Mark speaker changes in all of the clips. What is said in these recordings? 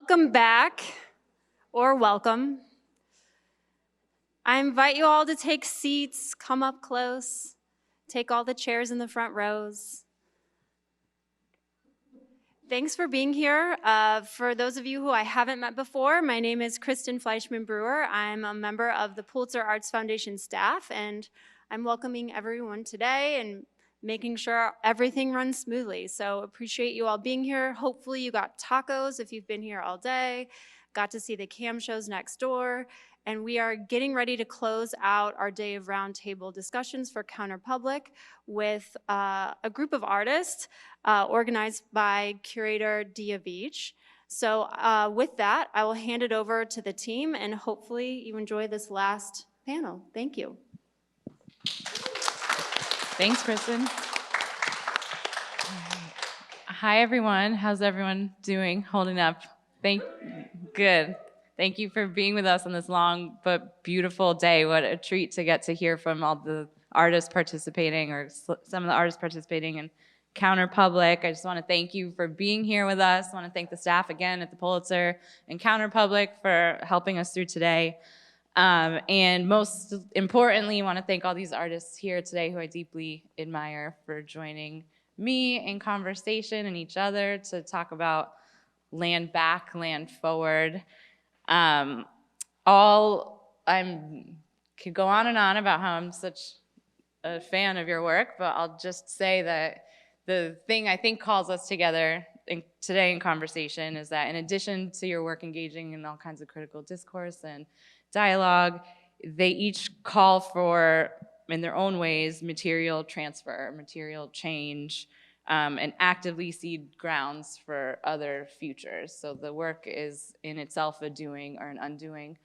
Speaker 1: Welcome back, or welcome. I invite you all to take seats, come up close, take all the chairs in the front rows. Thanks for being here. For those of you who I haven't met before, my name is Kristen Fleischman-Brewer. I'm a member of the Pulitzer Arts Foundation staff, and I'm welcoming everyone today and making sure everything runs smoothly. So appreciate you all being here. Hopefully you got tacos if you've been here all day, got to see the cam shows next door, and we are getting ready to close out our day of roundtable discussions for Counterpublic with a group of artists organized by curator Diya Vij. So with that, I will hand it over to the team, and hopefully you enjoy this last panel. Thank you.
Speaker 2: Thanks, Kristen. Hi, everyone. How's everyone doing? Holding up? Good. Thank you for being with us on this long but beautiful day. What a treat to get to hear from all the artists participating, or some of the artists participating in Counterpublic. I just want to thank you for being here with us. I want to thank the staff again at the Pulitzer and Counterpublic for helping us through today. And most importantly, I want to thank all these artists here today who I deeply admire for joining me in conversation and each other to talk about land back, land forward. I could go on and on about how I'm such a fan of your work, but I'll just say that the thing I think calls us together today in conversation is that in addition to your work engaging in all kinds of critical discourse and dialogue, they each call for, in their own ways, material transfer, material change, and actively seed grounds for other futures. So the work is in itself a doing or an undoing.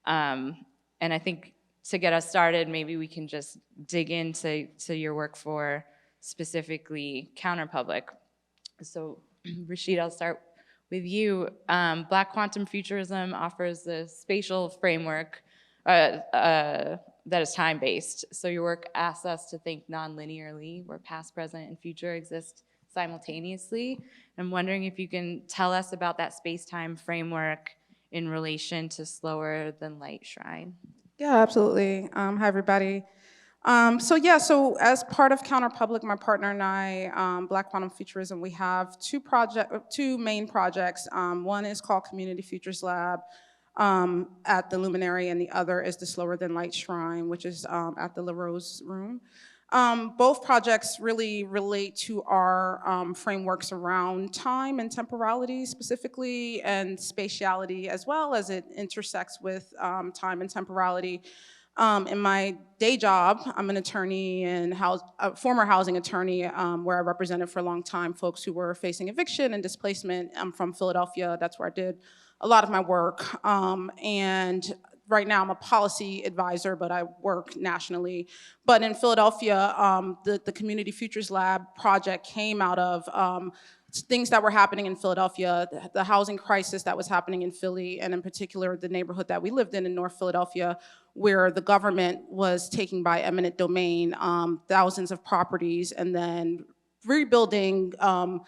Speaker 2: And I think to get us started, maybe we can just dig into your work for specifically Counterpublic. So Rashid, I'll start with you. Black Quantum Futurism offers a spatial framework that is time-based. So your work asks us to think non-linearly, where past, present, and future exist simultaneously. I'm wondering if you can tell us about that space-time framework in relation to Slower Than Light Shrine.
Speaker 3: Yeah, absolutely. Hi, everybody. So as part of Counterpublic, my partner and I, Black Quantum Futurism, we have two main projects. One is called Community Futures Lab at the Luminary, and the other is the Slower Than Light Shrine, which is at the La Rose Room. Both projects really relate to our frameworks around time and temporality specifically, and spatiality, as well as it intersects with time and temporality. In my day job, I'm an attorney and a former housing attorney where I represented for a long time folks who were facing eviction and displacement. I'm from Philadelphia. That's where I did a lot of my work. And right now I'm a policy advisor, but I work nationally. But in Philadelphia, the Community Futures Lab project came out of things that were happening in Philadelphia, the housing crisis that was happening in Philly, and in particular the neighborhood that we lived in North Philadelphia, where the government was taking by eminent domain thousands of properties and then rebuilding $500,000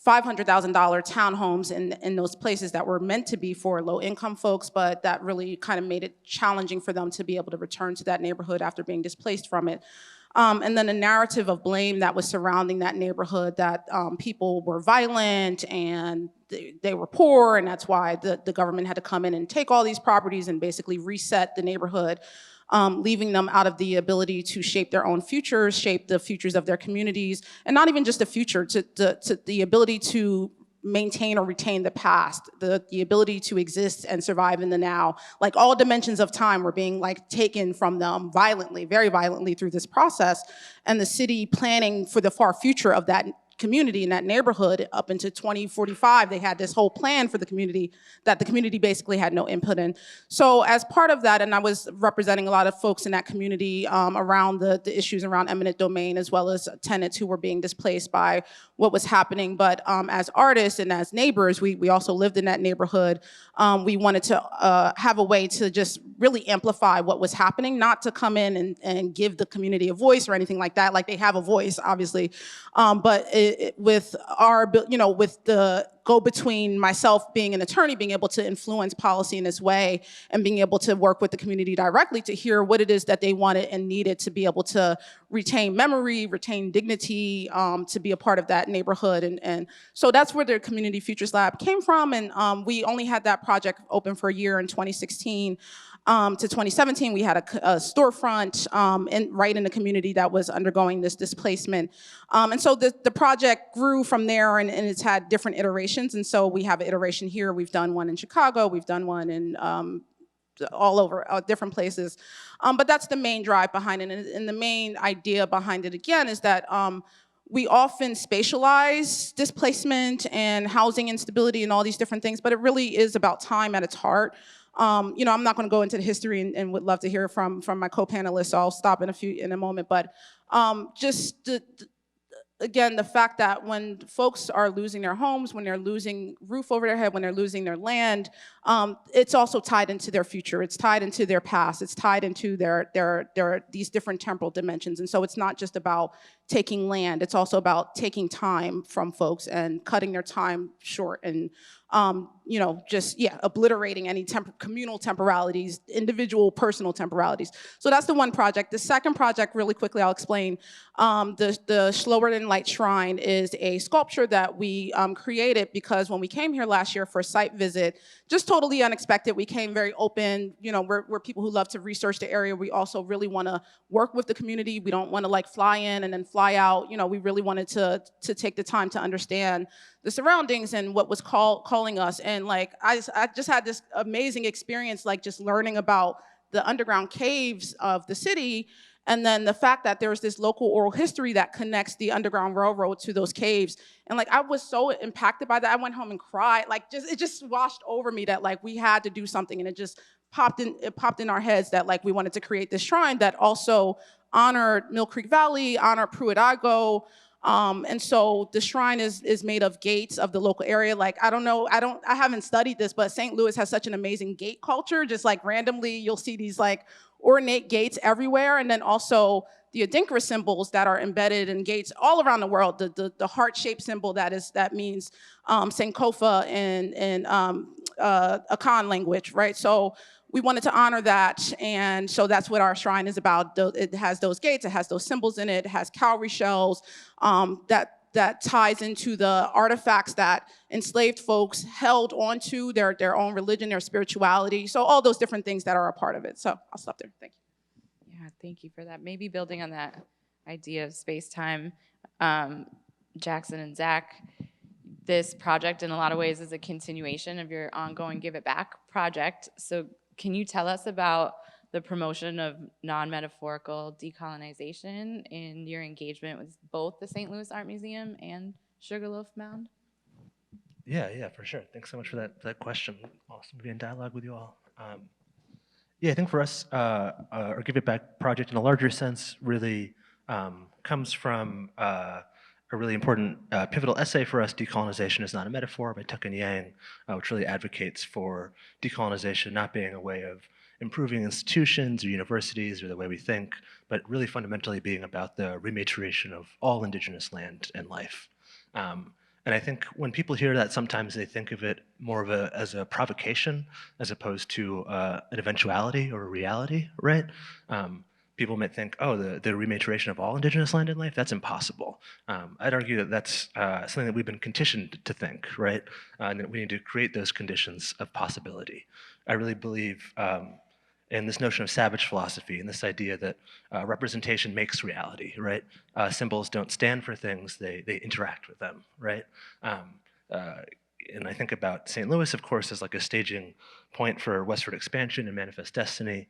Speaker 3: townhomes in those places that were meant to be for low-income folks, but that really kind of made it challenging for them to be able to return to that neighborhood after being displaced from it. And then a narrative of blame that was surrounding that neighborhood, that people were violent and they were poor, and that's why the government had to come in and take all these properties and basically reset the neighborhood, leaving them out of the ability to shape their own futures, shape the futures of their communities, and not even just the future, to the ability to maintain or retain the past, the ability to exist and survive in the now. Like, all dimensions of time were being taken from them violently, very violently through this process, and the city planning for the far future of that community in that neighborhood up into 2045. They had this whole plan for the community that the community basically had no input in. So as part of that, and I was representing a lot of folks in that community around the issues around eminent domain, as well as tenants who were being displaced by what was happening. But as artists and as neighbors, we also lived in that neighborhood. We wanted to have a way to just really amplify what was happening, not to come in and give the community a voice or anything like that. Like, they have a voice, obviously, but with our, with the go between myself being an attorney, being able to influence policy in this way, and being able to work with the community directly to hear what it is that they wanted and needed to be able to retain memory, retain dignity, to be a part of that neighborhood. And so that's where the Community Futures Lab came from. And we only had that project open for a year in 2016. To 2017, we had a storefront right in the community that was undergoing this displacement. And so the project grew from there, and it's had different iterations. And so we have an iteration here. We've done one in Chicago. We've done one in all over different places. But that's the main drive behind it. And the main idea behind it, again, is that we often spatialize displacement and housing instability and all these different things, but it really is about time at its heart. I'm not going to go into the history and would love to hear from my co-panelists, so I'll stop in a moment. But again, the fact that when folks are losing their homes, when they're losing roof over their head, when they're losing their land, it's also tied into their future. It's tied into their past. It's tied into these different temporal dimensions. And so it's not just about taking land. It's also about taking time from folks and cutting their time short and obliterating any communal temporalities, individual personal temporalities. So that's the one project. The second project, really quickly, I'll explain. The Slower Than Light Shrine is a sculpture that we created because when we came here last year for a site visit, just totally unexpected. We came very open. We're people who love to research the area. We also really want to work with the community. We don't want to fly in and then fly out. We really wanted to take the time to understand the surroundings and what was calling us. And I just had this amazing experience, just learning about the underground caves of the city, and then the fact that there's this local oral history that connects the Underground Railroad to those caves. And I was so impacted by that. I went home and cried. It just washed over me that we had to do something, and it just popped in our heads that we wanted to create this shrine that also honored Mill Creek Valley, honored Pruitt-Igoe. And so the shrine is made of gates of the local area. I haven't studied this, but St. Louis has such an amazing gate culture. Just randomly, you'll see these ornate gates everywhere. And then also the Adinkra symbols that are embedded in gates all around the world. The heart-shaped symbol that means Sankofa in Akan language, right? So we wanted to honor that, and so that's what our shrine is about. It has those gates, it has those symbols in it, it has cowrie shells that ties into the artifacts that enslaved folks held onto, their own religion, their spirituality, so all those different things that are a part of it. So I'll stop there, thank you.
Speaker 2: Yeah, thank you for that. Maybe building on that idea of space-time, Jackson and Zach, this project in a lot of ways is a continuation of your ongoing Give It Back project. So can you tell us about the promotion of non-metaphorical decolonization in your engagement with both the St. Louis Art Museum and Sugarloaf Mound?
Speaker 4: Yeah, for sure. Thanks so much for that question. Awesome to be in dialogue with you all. I think for us, our Give It Back project in a larger sense really comes from a really important pivotal essay for us, Decolonization is Not a Metaphor, by Tuck and Yang, which really advocates for decolonization not being a way of improving institutions or universities or the way we think, but really fundamentally being about the rematriation of all indigenous land and life. And I think when people hear that, sometimes they think of it more as a provocation as opposed to an eventuality or a reality, right? People might think, oh, the rematriation of all indigenous land and life, that's impossible. I'd argue that that's something that we've been conditioned to think, right? And that we need to create those conditions of possibility. I really believe in this notion of savage philosophy and this idea that representation makes reality, right? Symbols don't stand for things, they interact with them, right? And I think about St. Louis, of course, as a staging point for westward expansion and manifest destiny,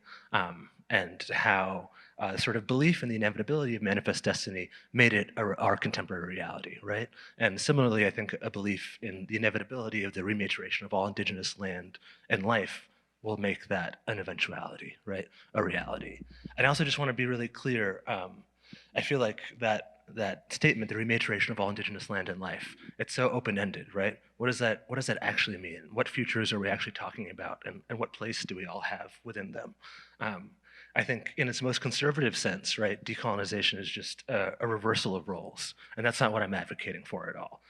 Speaker 4: and how sort of belief in the inevitability of manifest destiny made it our contemporary reality, right? And similarly, I think a belief in the inevitability of the rematriation of all indigenous land and life will make that an eventuality, right? A reality. And I also just want to be really clear, I feel like that statement, the rematriation of all indigenous land and life, it's so open-ended, right? What does that actually mean? What futures are we actually talking about? And what place do we all have within them? I think in its most conservative sense, right, decolonization is just a reversal of roles. And that's not what I'm advocating for at all.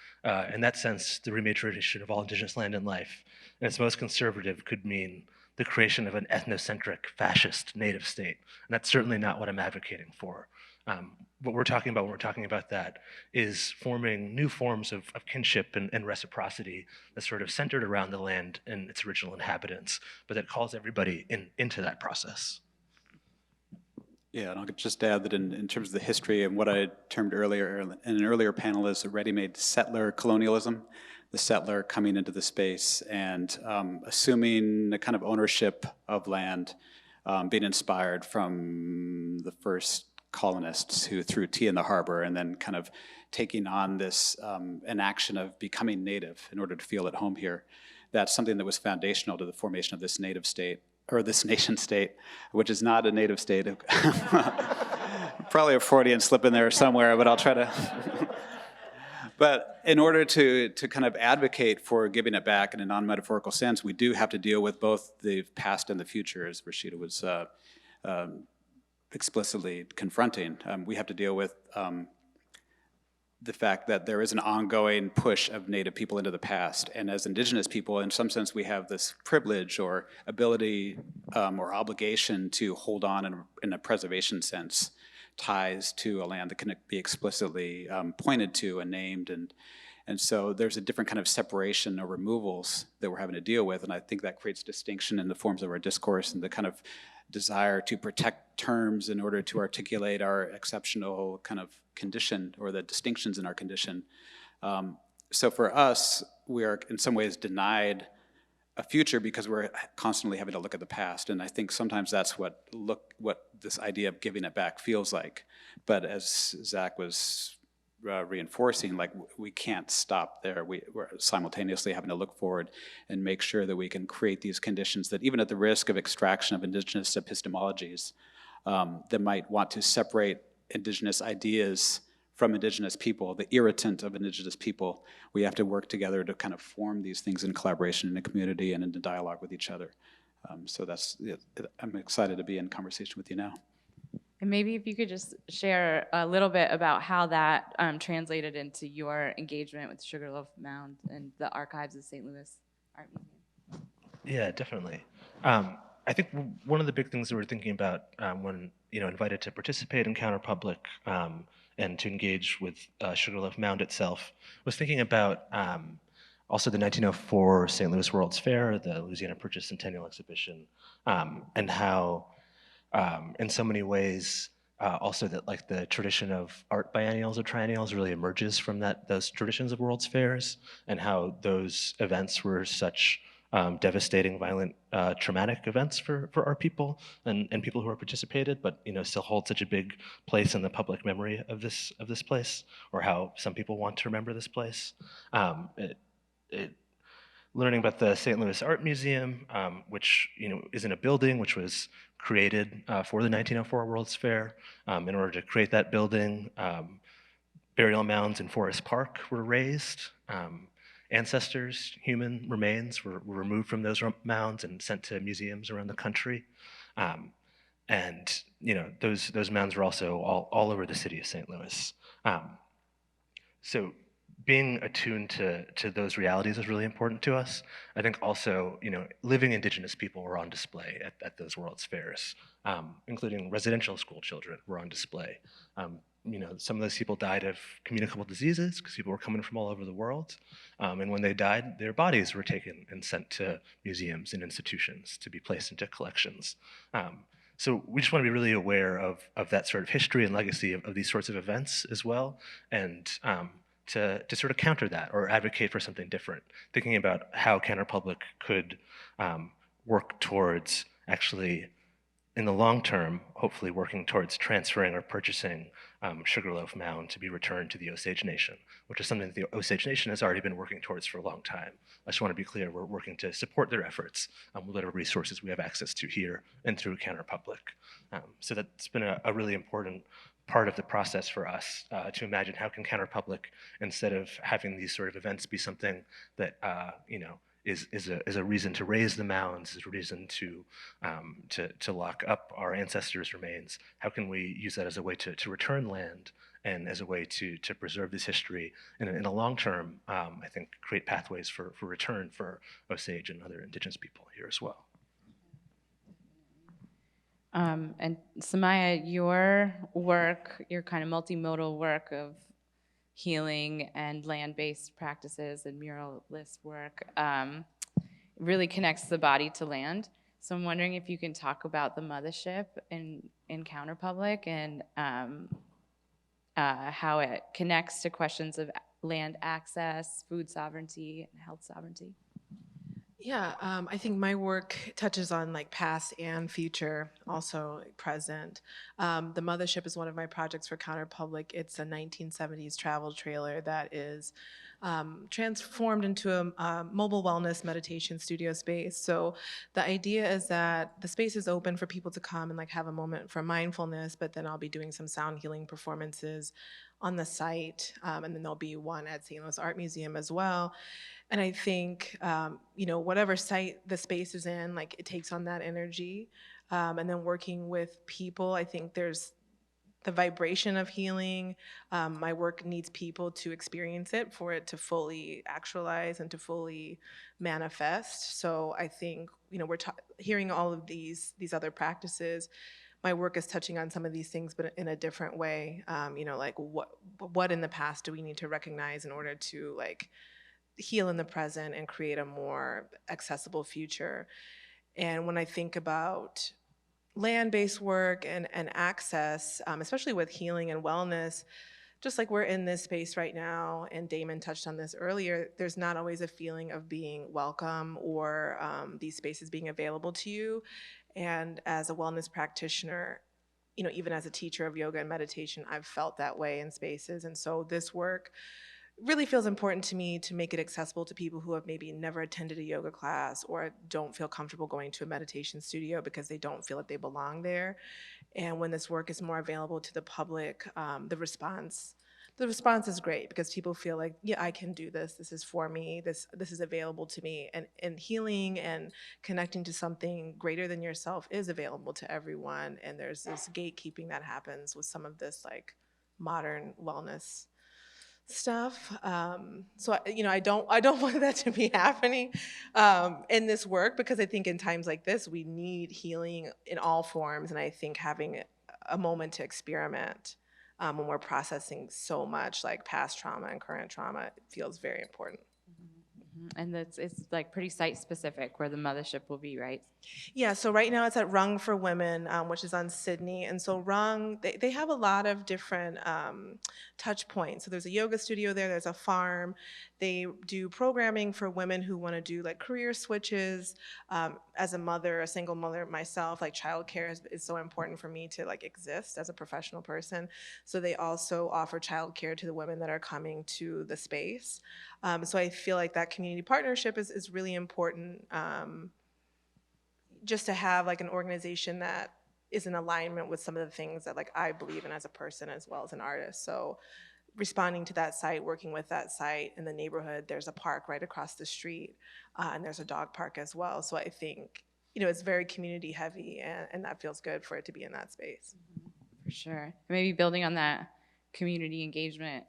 Speaker 4: In that sense, the repatriation of all indigenous land and life, in its most conservative, could mean the creation of an ethnocentric fascist native state. And that's certainly not what I'm advocating for. What we're talking about when we're talking about that is forming new forms of kinship and reciprocity that's sort of centered around the land and its original inhabitants, but that calls everybody into that process.
Speaker 5: Yeah, and I'll just add that in terms of the history and what I termed earlier in an earlier panel is a ready-made settler colonialism, the settler coming into the space and assuming a kind of ownership of land, being inspired from the first colonists who threw tea in the harbor and then kind of taking on this an action of becoming native in order to feel at home here. That's something that was foundational to the formation of this native state, or this nation state, which is not a native state. Probably a Freudian slip in there somewhere, but I'll try to. But in order to kind of advocate for giving it back in a non-metaphorical sense, we do have to deal with both the past and the future, as Rashida was explicitly confronting. We have to deal with the fact that there is an ongoing push of Native people into the past. And as Indigenous people, in some sense, we have this privilege or ability or obligation to hold on in a preservation sense, ties to a land that can be explicitly pointed to and named. And so there's a different kind of separation or removals that we're having to deal with. And I think that creates distinction in the forms of our discourse and the kind of desire to protect terms in order to articulate our exceptional kind of condition or the distinctions in our condition. So for us, we are in some ways denied a future because we're constantly having to look at the past. And I think sometimes that's what this idea of giving it back feels like. But as Zach was reinforcing, like we can't stop there. We're simultaneously having to look forward and make sure that we can create these conditions that, even at the risk of extraction of indigenous epistemologies that might want to separate indigenous ideas from indigenous people, the irritant of indigenous people, we have to work together to kind of form these things in collaboration in a community and in dialogue with each other. So that's, I'm excited to be in conversation with you now.
Speaker 2: And maybe if you could just share a little bit about how that translated into your engagement with Sugarloaf Mound and the archives of St. Louis Art Museum.
Speaker 4: Yeah, definitely. I think one of the big things that we're thinking about when invited to participate in Counterpublic and to engage with Sugarloaf Mound itself was thinking about also the 1904 St. Louis World's Fair, the Louisiana Purchase Centennial Exhibition, and how in so many ways also that like the tradition of art biennials or triennials really emerges from those traditions of World's Fairs, and how those events were such devastating, violent, traumatic events for our people and people who are participated, but still hold such a big place in the public memory of this place, or how some people want to remember this place. Learning about the St. Louis Art Museum, which is in a building which was created for the 1904 World's Fair. In order to create that building, burial mounds in Forest Park were raised. Ancestors, human remains were removed from those mounds and sent to museums around the country. And those mounds were also all over the city of St. Louis. So being attuned to those realities is really important to us. I think also, living Indigenous people were on display at those World's Fairs, including residential school children were on display. Some of those people died of communicable diseases because people were coming from all over the world. And when they died, their bodies were taken and sent to museums and institutions to be placed into collections. So we just want to be really aware of that sort of history and legacy of these sorts of events as well, and to sort of counter that or advocate for something different, thinking about how Counterpublic could work towards actually, in the long term, hopefully working towards transferring or purchasing Sugarloaf Mound to be returned to the Osage Nation, which is something that the Osage Nation has already been working towards for a long time. I just want to be clear, we're working to support their efforts with whatever resources we have access to here and through Counterpublic. So that's been a really important part of the process for us to imagine how can Counterpublic, instead of having these sort of events be something that is a reason to raise the mounds, is a reason to lock up our ancestors' remains? How can we use that as a way to return land and as a way to preserve this history in a long term? I think create pathways for return for Osage and other indigenous people here as well.
Speaker 2: And Simiya, your work, your kind of multimodal work of healing and land-based practices and muralist work really connects the body to land. So I'm wondering if you can talk about the mothership in Counterpublic and how it connects to questions of land access, food sovereignty, and health sovereignty.
Speaker 6: Yeah, I think my work touches on like past and future, also present. The Mothership is one of my projects for Counterpublic. It's a 1970s travel trailer that is transformed into a mobile wellness meditation studio space. So the idea is that the space is open for people to come and like have a moment for mindfulness, but then I'll be doing some sound healing performances on the site, and then there'll be one at St. Louis Art Museum as well. And I think, whatever site the space is in, like it takes on that energy. And then working with people, I think there's the vibration of healing. My work needs people to experience it for it to fully actualize and to fully manifest. So I think, we're hearing all of these other practices. My work is touching on some of these things, but in a different way. Like what in the past do we need to recognize in order to like heal in the present and create a more accessible future. And when I think about land-based work and access, especially with healing and wellness, just like we're in this space right now, and Damon touched on this earlier, there's not always a feeling of being welcome or these spaces being available to you. And as a wellness practitioner, even as a teacher of yoga and meditation, I've felt that way in spaces. And so this work really feels important to me to make it accessible to people who have maybe never attended a yoga class or don't feel comfortable going to a meditation studio because they don't feel like they belong there. And when this work is more available to the public, the response is great because people feel like, yeah, I can do this. This is for me. This is available to me. And healing and connecting to something greater than yourself is available to everyone. And there's this gatekeeping that happens with some of this like modern wellness stuff. So I don't want that to be happening in this work, because I think in times like this we need healing in all forms, and I think having a moment to experiment when we're processing so much like past trauma and current trauma feels very important.
Speaker 2: And it's like pretty site specific where the mothership will be, right?
Speaker 6: Yeah, so right now it's at Rung for Women, which is on Sydney. And so Rung, they have a lot of different touch points. So there's a yoga studio there, there's a farm. They do programming for women who want to do like career switches. As a mother, a single mother myself, like childcare is so important for me to like exist as a professional person. So they also offer childcare to the women that are coming to the space. So I feel like that community partnership is really important. Just to have like an organization that is in alignment with some of the things that like I believe in as a person as well as an artist. So responding to that site, working with that site in the neighborhood, there's a park right across the street, and there's a dog park as well. So I think, it's very community heavy, and that feels good for it to be in that space.
Speaker 2: For sure. Maybe building on that community engagement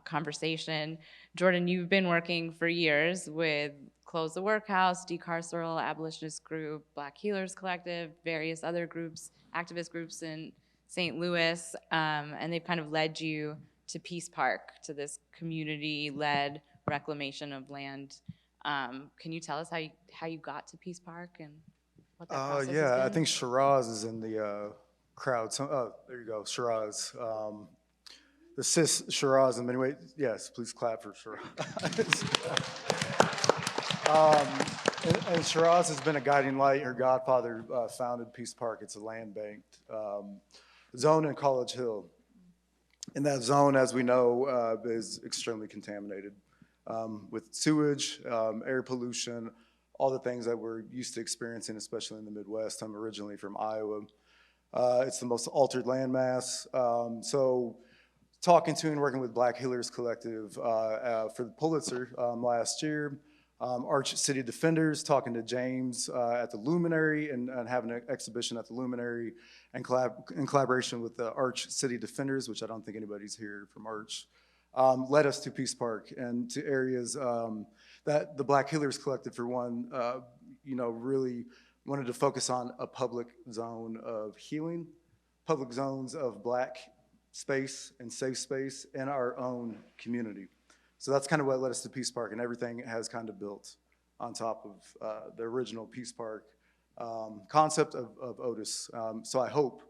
Speaker 2: conversation. Jordan, you've been working for years with Close the Workhouse, Decarceral Abolitionist Group, Black Healers Collective, various other groups, activist groups in St. Louis, and they've kind of led you to Peace Park, to this community-led reclamation of land. Can you tell us how you got to Peace Park and what that process has been?
Speaker 7: Yeah, I think Shiraz is in the crowd. So, there you go, Shiraz. The cis Shiraz in many ways. Yes, please clap for Shiraz. And Shiraz has been a guiding light. Her godfather founded Peace Park. It's a land-banked zone in College Hill. And that zone, as we know, is extremely contaminated with sewage, air pollution, all the things that we're used to experiencing, especially in the Midwest. I'm originally from Iowa. It's the most altered landmass. So talking to and working with Black Healers Collective for the Pulitzer last year, Arch City Defenders, talking to James at the Luminary and having an exhibition at the Luminary and in collaboration with the Arch City Defenders, which I don't think anybody's here from Arch, led us to Peace Park and to areas that the Black Healers Collective, for one, really wanted to focus on a public zone of healing, public zones of Black space and safe space in our own community. So that's kind of what led us to Peace Park, and everything has kind of built on top of the original Peace Park concept of Otis. So I hope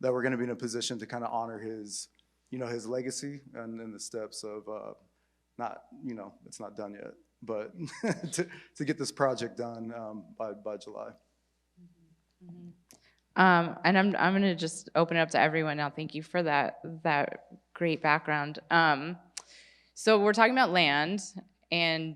Speaker 7: that we're going to be in a position to kind of honor his legacy and in the steps of it's not done yet, but to get this project done by July.
Speaker 2: And I'm going to just open it up to everyone now. Thank you for that great background. So we're talking about land and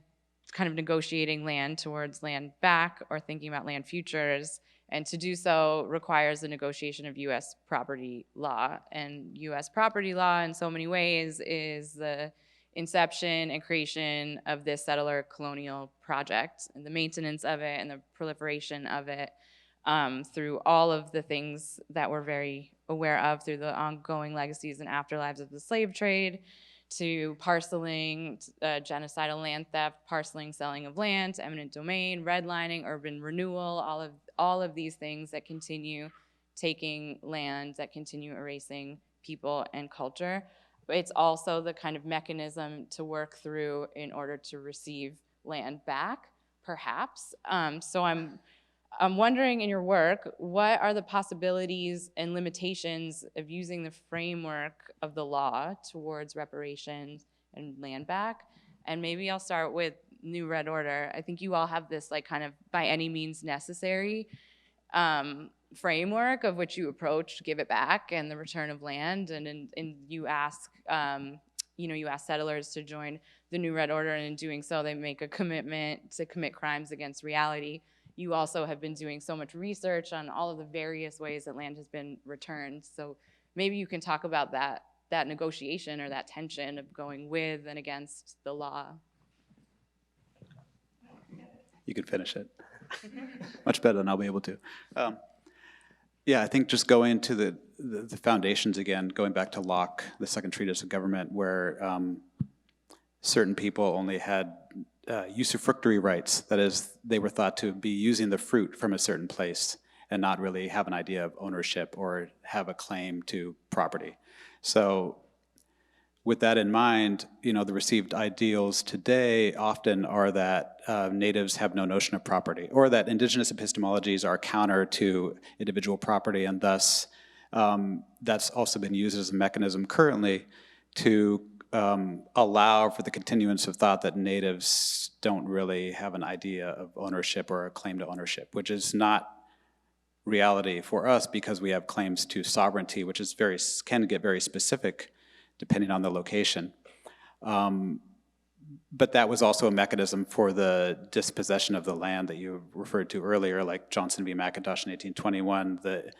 Speaker 2: kind of negotiating land towards land back or thinking about land futures. And to do so requires the negotiation of U.S. property law. And U.S. property law in so many ways is the inception and creation of this settler colonial project and the maintenance of it and the proliferation of it through all of the things that we're very aware of through the ongoing legacies and afterlives of the slave trade, to parceling, genocidal land theft, parceling, selling of land, eminent domain, redlining, urban renewal, all of these things that continue taking land, that continue erasing people and culture. But it's also the kind of mechanism to work through in order to receive land back, perhaps. So I'm wondering in your work, what are the possibilities and limitations of using the framework of the law towards reparations and land back? And maybe I'll start with New Red Order. I think you all have this like kind of by any means necessary framework of which you approach give it back and the return of land. And you ask, you ask settlers to join the New Red Order, and in doing so, they make a commitment to commit crimes against reality. You also have been doing so much research on all of the various ways that land has been returned. So maybe you can talk about that negotiation or that tension of going with and against the law.
Speaker 5: You can finish it. Much better than I'll be able to. Yeah, I think just going to the foundations again, going back to Locke, the second treatise of government, where certain people only had usufructuary rights. That is, they were thought to be using the fruit from a certain place and not really have an idea of ownership or have a claim to property. So with that in mind, the received ideals today often are that natives have no notion of property, or that indigenous epistemologies are counter to individual property, and thus that's also been used as a mechanism currently to allow for the continuance of thought that natives don't really have an idea of ownership or a claim to ownership, which is not reality for us because we have claims to sovereignty, which is can get very specific depending on the location. But that was also a mechanism for the dispossession of the land that you referred to earlier, like Johnson v. McIntosh in 1821, the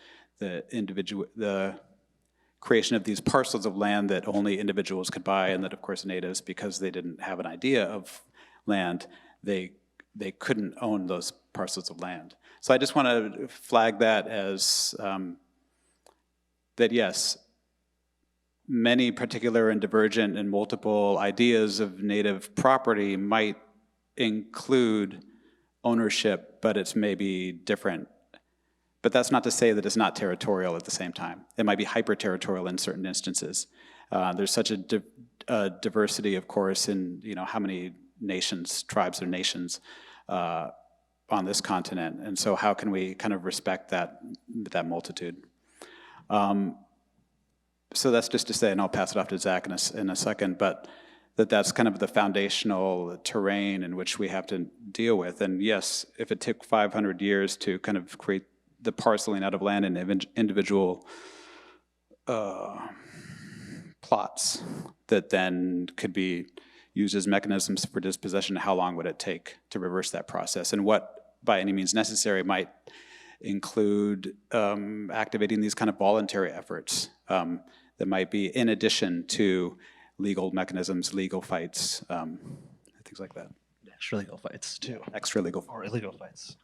Speaker 5: creation of these parcels of land that only individuals could buy, and that of course natives, because they didn't have an idea of land, they couldn't own those parcels of land. So I just want to flag that as that yes, many particular and divergent and multiple ideas of native property might include ownership, but it's maybe different. But that's not to say that it's not territorial at the same time. It might be hyper-territorial in certain instances. There's such a diversity, of course, in how many nations, tribes or nations on this continent. And so how can we kind of respect that multitude? So that's just to say, and I'll pass it off to Zach in a second, but that's kind of the foundational terrain in which we have to deal with. And yes, if it took 500 years to kind of create the parceling out of land in individual plots that then could be used as mechanisms for dispossession, how long would it take to reverse that process? And what, by any means necessary, might include activating these kind of voluntary efforts that might be in addition to legal mechanisms, legal fights, things like that.
Speaker 4: extra-legal fights too.
Speaker 5: Extra-legal.
Speaker 4: Or illegal fights.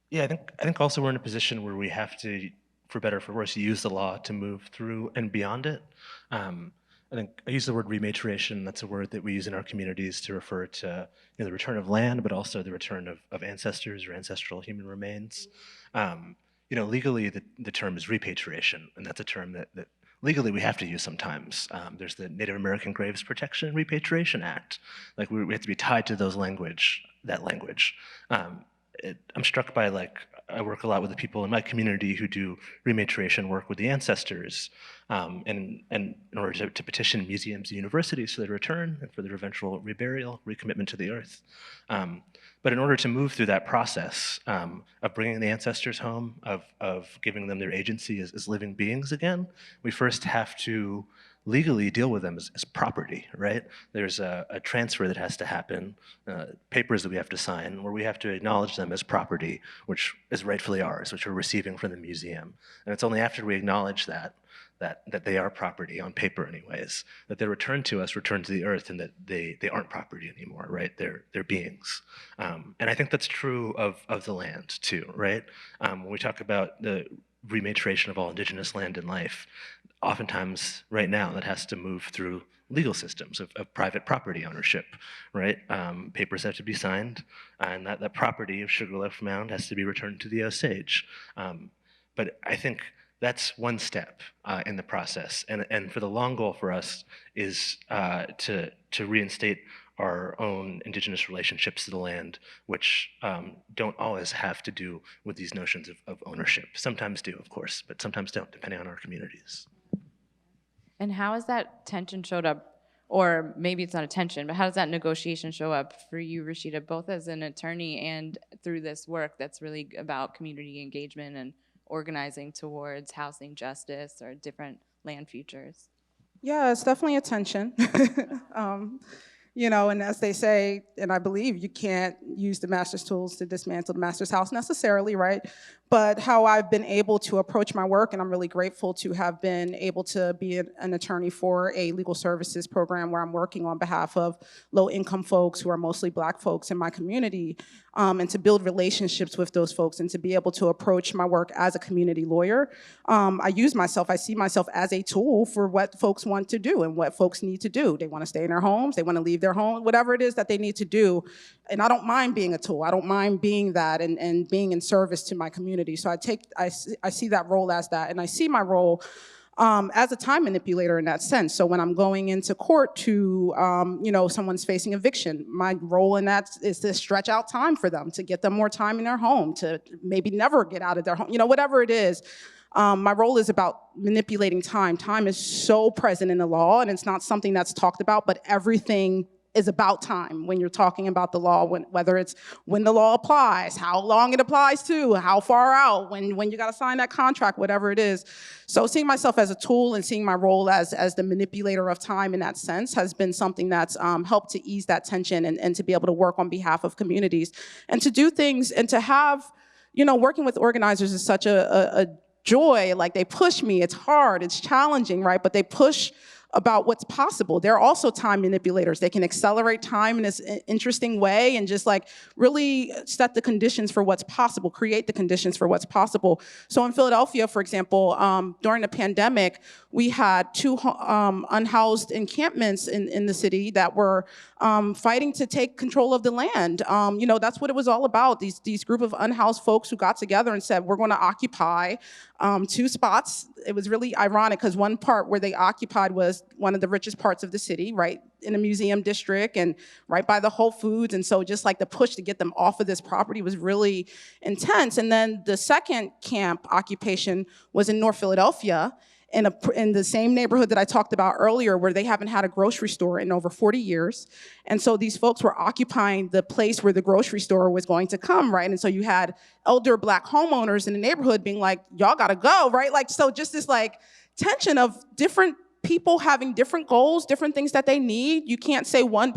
Speaker 4: Yeah, I think also we're in a position where we have to, for better or for worse, use the law to move through and beyond it. I think I use the word repatriation. That's a word that we use in our communities to refer to the return of land, but also the return of ancestors or ancestral human remains. Legally, the term is repatriation, and that's a term that legally we have to use sometimes. There's the Native American Graves Protection and Repatriation Act. Like we have to be tied to that language. I'm struck by, I work a lot with the people in my community who do rematriation work with the ancestors, and in order to petition museums and universities for their return and for their eventual reburial, recommitment to the earth. But in order to move through that process of bringing the ancestors home, of giving them their agency as living beings again, we first have to legally deal with them as property, right? There's a transfer that has to happen, papers that we have to sign, where we have to acknowledge them as property, which is rightfully ours, which we're receiving from the museum. And it's only after we acknowledge that they are property, on paper anyways, that they're returned to us, returned to the earth, and that they aren't property anymore, right? They're beings. And I think that's true of the land too, right? When we talk about the rematriation of all indigenous land and life, oftentimes right now that has to move through legal systems of private property ownership, right? Papers have to be signed, and that property of Sugarloaf Mound has to be returned to the Osage. But I think that's one step in the process, and for the long goal for us is to reinstate our own indigenous relationships to the land, which don't always have to do with these notions of ownership. Sometimes do, of course, but sometimes don't, depending on our communities.
Speaker 2: And how has that tension showed up, or maybe it's not a tension, but how does that negotiation show up for you, Rashida, both as an attorney and through this work that's really about community engagement and organizing towards housing justice or different land futures?
Speaker 3: Yeah, it's definitely a tension. And as they say, and I believe, you can't use the master's tools to dismantle the master's house necessarily, right? But how I've been able to approach my work, and I'm really grateful to have been able to be an attorney for a legal services program where I'm working on behalf of low-income folks who are mostly Black folks in my community, and to build relationships with those folks and to be able to approach my work as a community lawyer. I see myself as a tool for what folks want to do and what folks need to do. They want to stay in their homes, they want to leave their home, whatever it is that they need to do. And I don't mind being a tool. I don't mind being that and being in service to my community. So I see that role as that, and I see my role as a time manipulator in that sense. So when I'm going into court to, someone's facing eviction, my role in that is to stretch out time for them, to get them more time in their home, to maybe never get out of their home, whatever it is. My role is about manipulating time. Time is so present in the law, and it's not something that's talked about, but everything is about time when you're talking about the law, whether it's when the law applies, how long it applies to, how far out, when you gotta sign that contract, whatever it is. So seeing myself as a tool and seeing my role as the manipulator of time in that sense has been something that's helped to ease that tension and to be able to work on behalf of communities and to do things and to have, working with organizers is such a joy. Like, they push me, it's hard, it's challenging, right? But they push about what's possible. They're also time manipulators. They can accelerate time in this interesting way and just really set the conditions for what's possible, create the conditions for what's possible. So in Philadelphia, for example, during the pandemic, we had 2 unhoused encampments in the city that were fighting to take control of the land. That's what it was all about. These group of unhoused folks who got together and said, we're going to occupy 2 spots. It was really ironic because one part where they occupied was one of the richest parts of the city, right in a museum district and right by the Whole Foods. And so just the push to get them off of this property was really intense. And then the second camp occupation was in North Philadelphia, in the same neighborhood that I talked about earlier, where they haven't had a grocery store in over 40 years. And so these folks were occupying the place where the grocery store was going to come, right? And so you had elder Black homeowners in the neighborhood being like, y'all gotta go, right? So just this tension of different people having different goals, different things that they need. You can't say one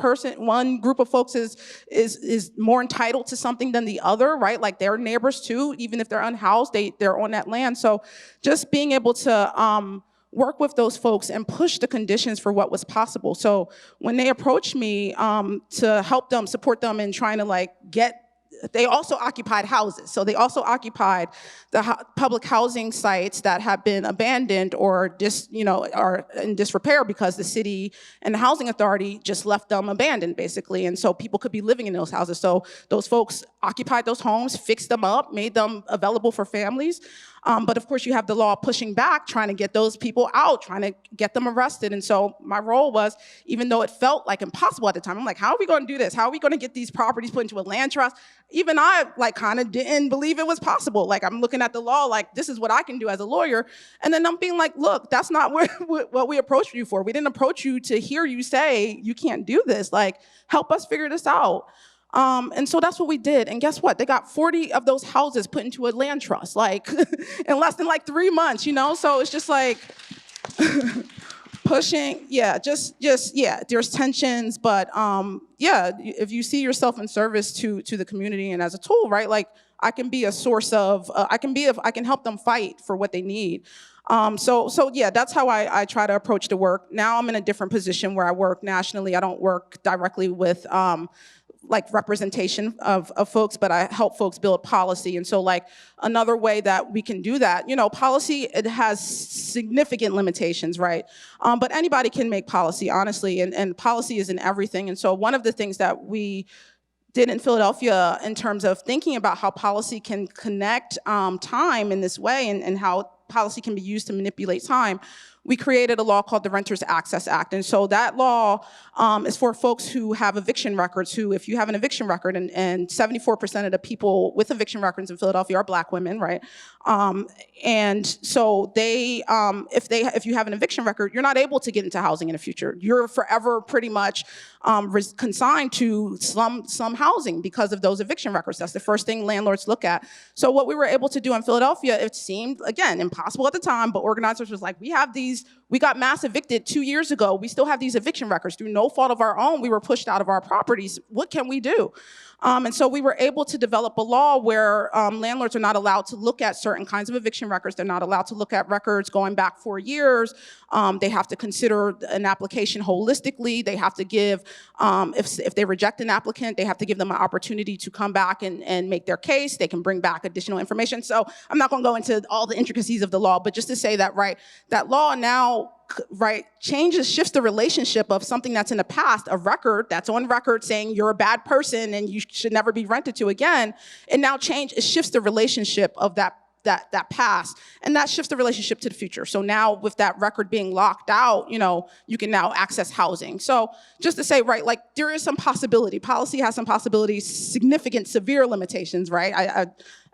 Speaker 3: group of folks is more entitled to something than the other, right? They're neighbors too, even if they're unhoused, they're on that land. So just being able to work with those folks and push the conditions for what was possible. So when they approached me to help them, support them in trying to like they also occupied houses. So they also occupied the public housing sites that have been abandoned or are in disrepair because the city and the housing authority just left them abandoned, basically. And so people could be living in those houses. So those folks occupied those homes, fixed them up, made them available for families. But of course, you have the law pushing back, trying to get those people out, trying to get them arrested. And so my role was, even though it felt like impossible at the time, I'm like, how are we going to do this? How are we going to get these properties put into a land trust? Even I like kind of didn't believe it was possible. Like I'm looking at the law, like this is what I can do as a lawyer. And then I'm being like, look, that's not what we approached you for. We didn't approach you to hear you say you can't do this. Like, help us figure this out. And so that's what we did. And guess what? They got 40 of those houses put into a land trust, like in less than like 3 months, you know? So it's just like pushing, yeah, yeah, there's tensions, but yeah, if you see yourself in service to the community and as a tool, right? Like I can be a source of, I can help them fight for what they need. So yeah, that's how I try to approach the work. Now I'm in a different position where I work nationally. I don't work directly with like representation of folks, but I help folks build policy. And so like another way that we can do that, you know, policy, it has significant limitations, right? But anybody can make policy, honestly, and policy is in everything. And so one of the things that we did in Philadelphia in terms of thinking about how policy can connect time in this way and how policy can be used to manipulate time, we created a law called the Renters Access Act. And so that law is for folks who have eviction records, who, if you have an eviction record, and 74% of the people with eviction records in Philadelphia are Black women, right? And so they, if you have an eviction record, you're not able to get into housing in the future. You're forever pretty much consigned to slum housing because of those eviction records. That's the first thing landlords look at. So what we were able to do in Philadelphia, it seemed, again, impossible at the time, but organizers was like, we got mass evicted 2 years ago. We still have these eviction records. Through no fault of our own, we were pushed out of our properties. What can we do? And so we were able to develop a law where landlords are not allowed to look at certain kinds of eviction records. They're not allowed to look at records going back 4 years. They have to consider an application holistically. They have to give, if they reject an applicant, they have to give them an opportunity to come back and make their case. They can bring back additional information. So I'm not gonna go into all the intricacies of the law, but just to say that, right, that law now, right, shifts the relationship of something that's in the past, a record that's on record saying you're a bad person and you should never be rented to again. It now shifts the relationship of that past, and that shifts the relationship to the future. So now with that record being locked out, you know, you can now access housing. So just to say, right, like there is some possibility. Policy has some possibilities, significant, severe limitations, right?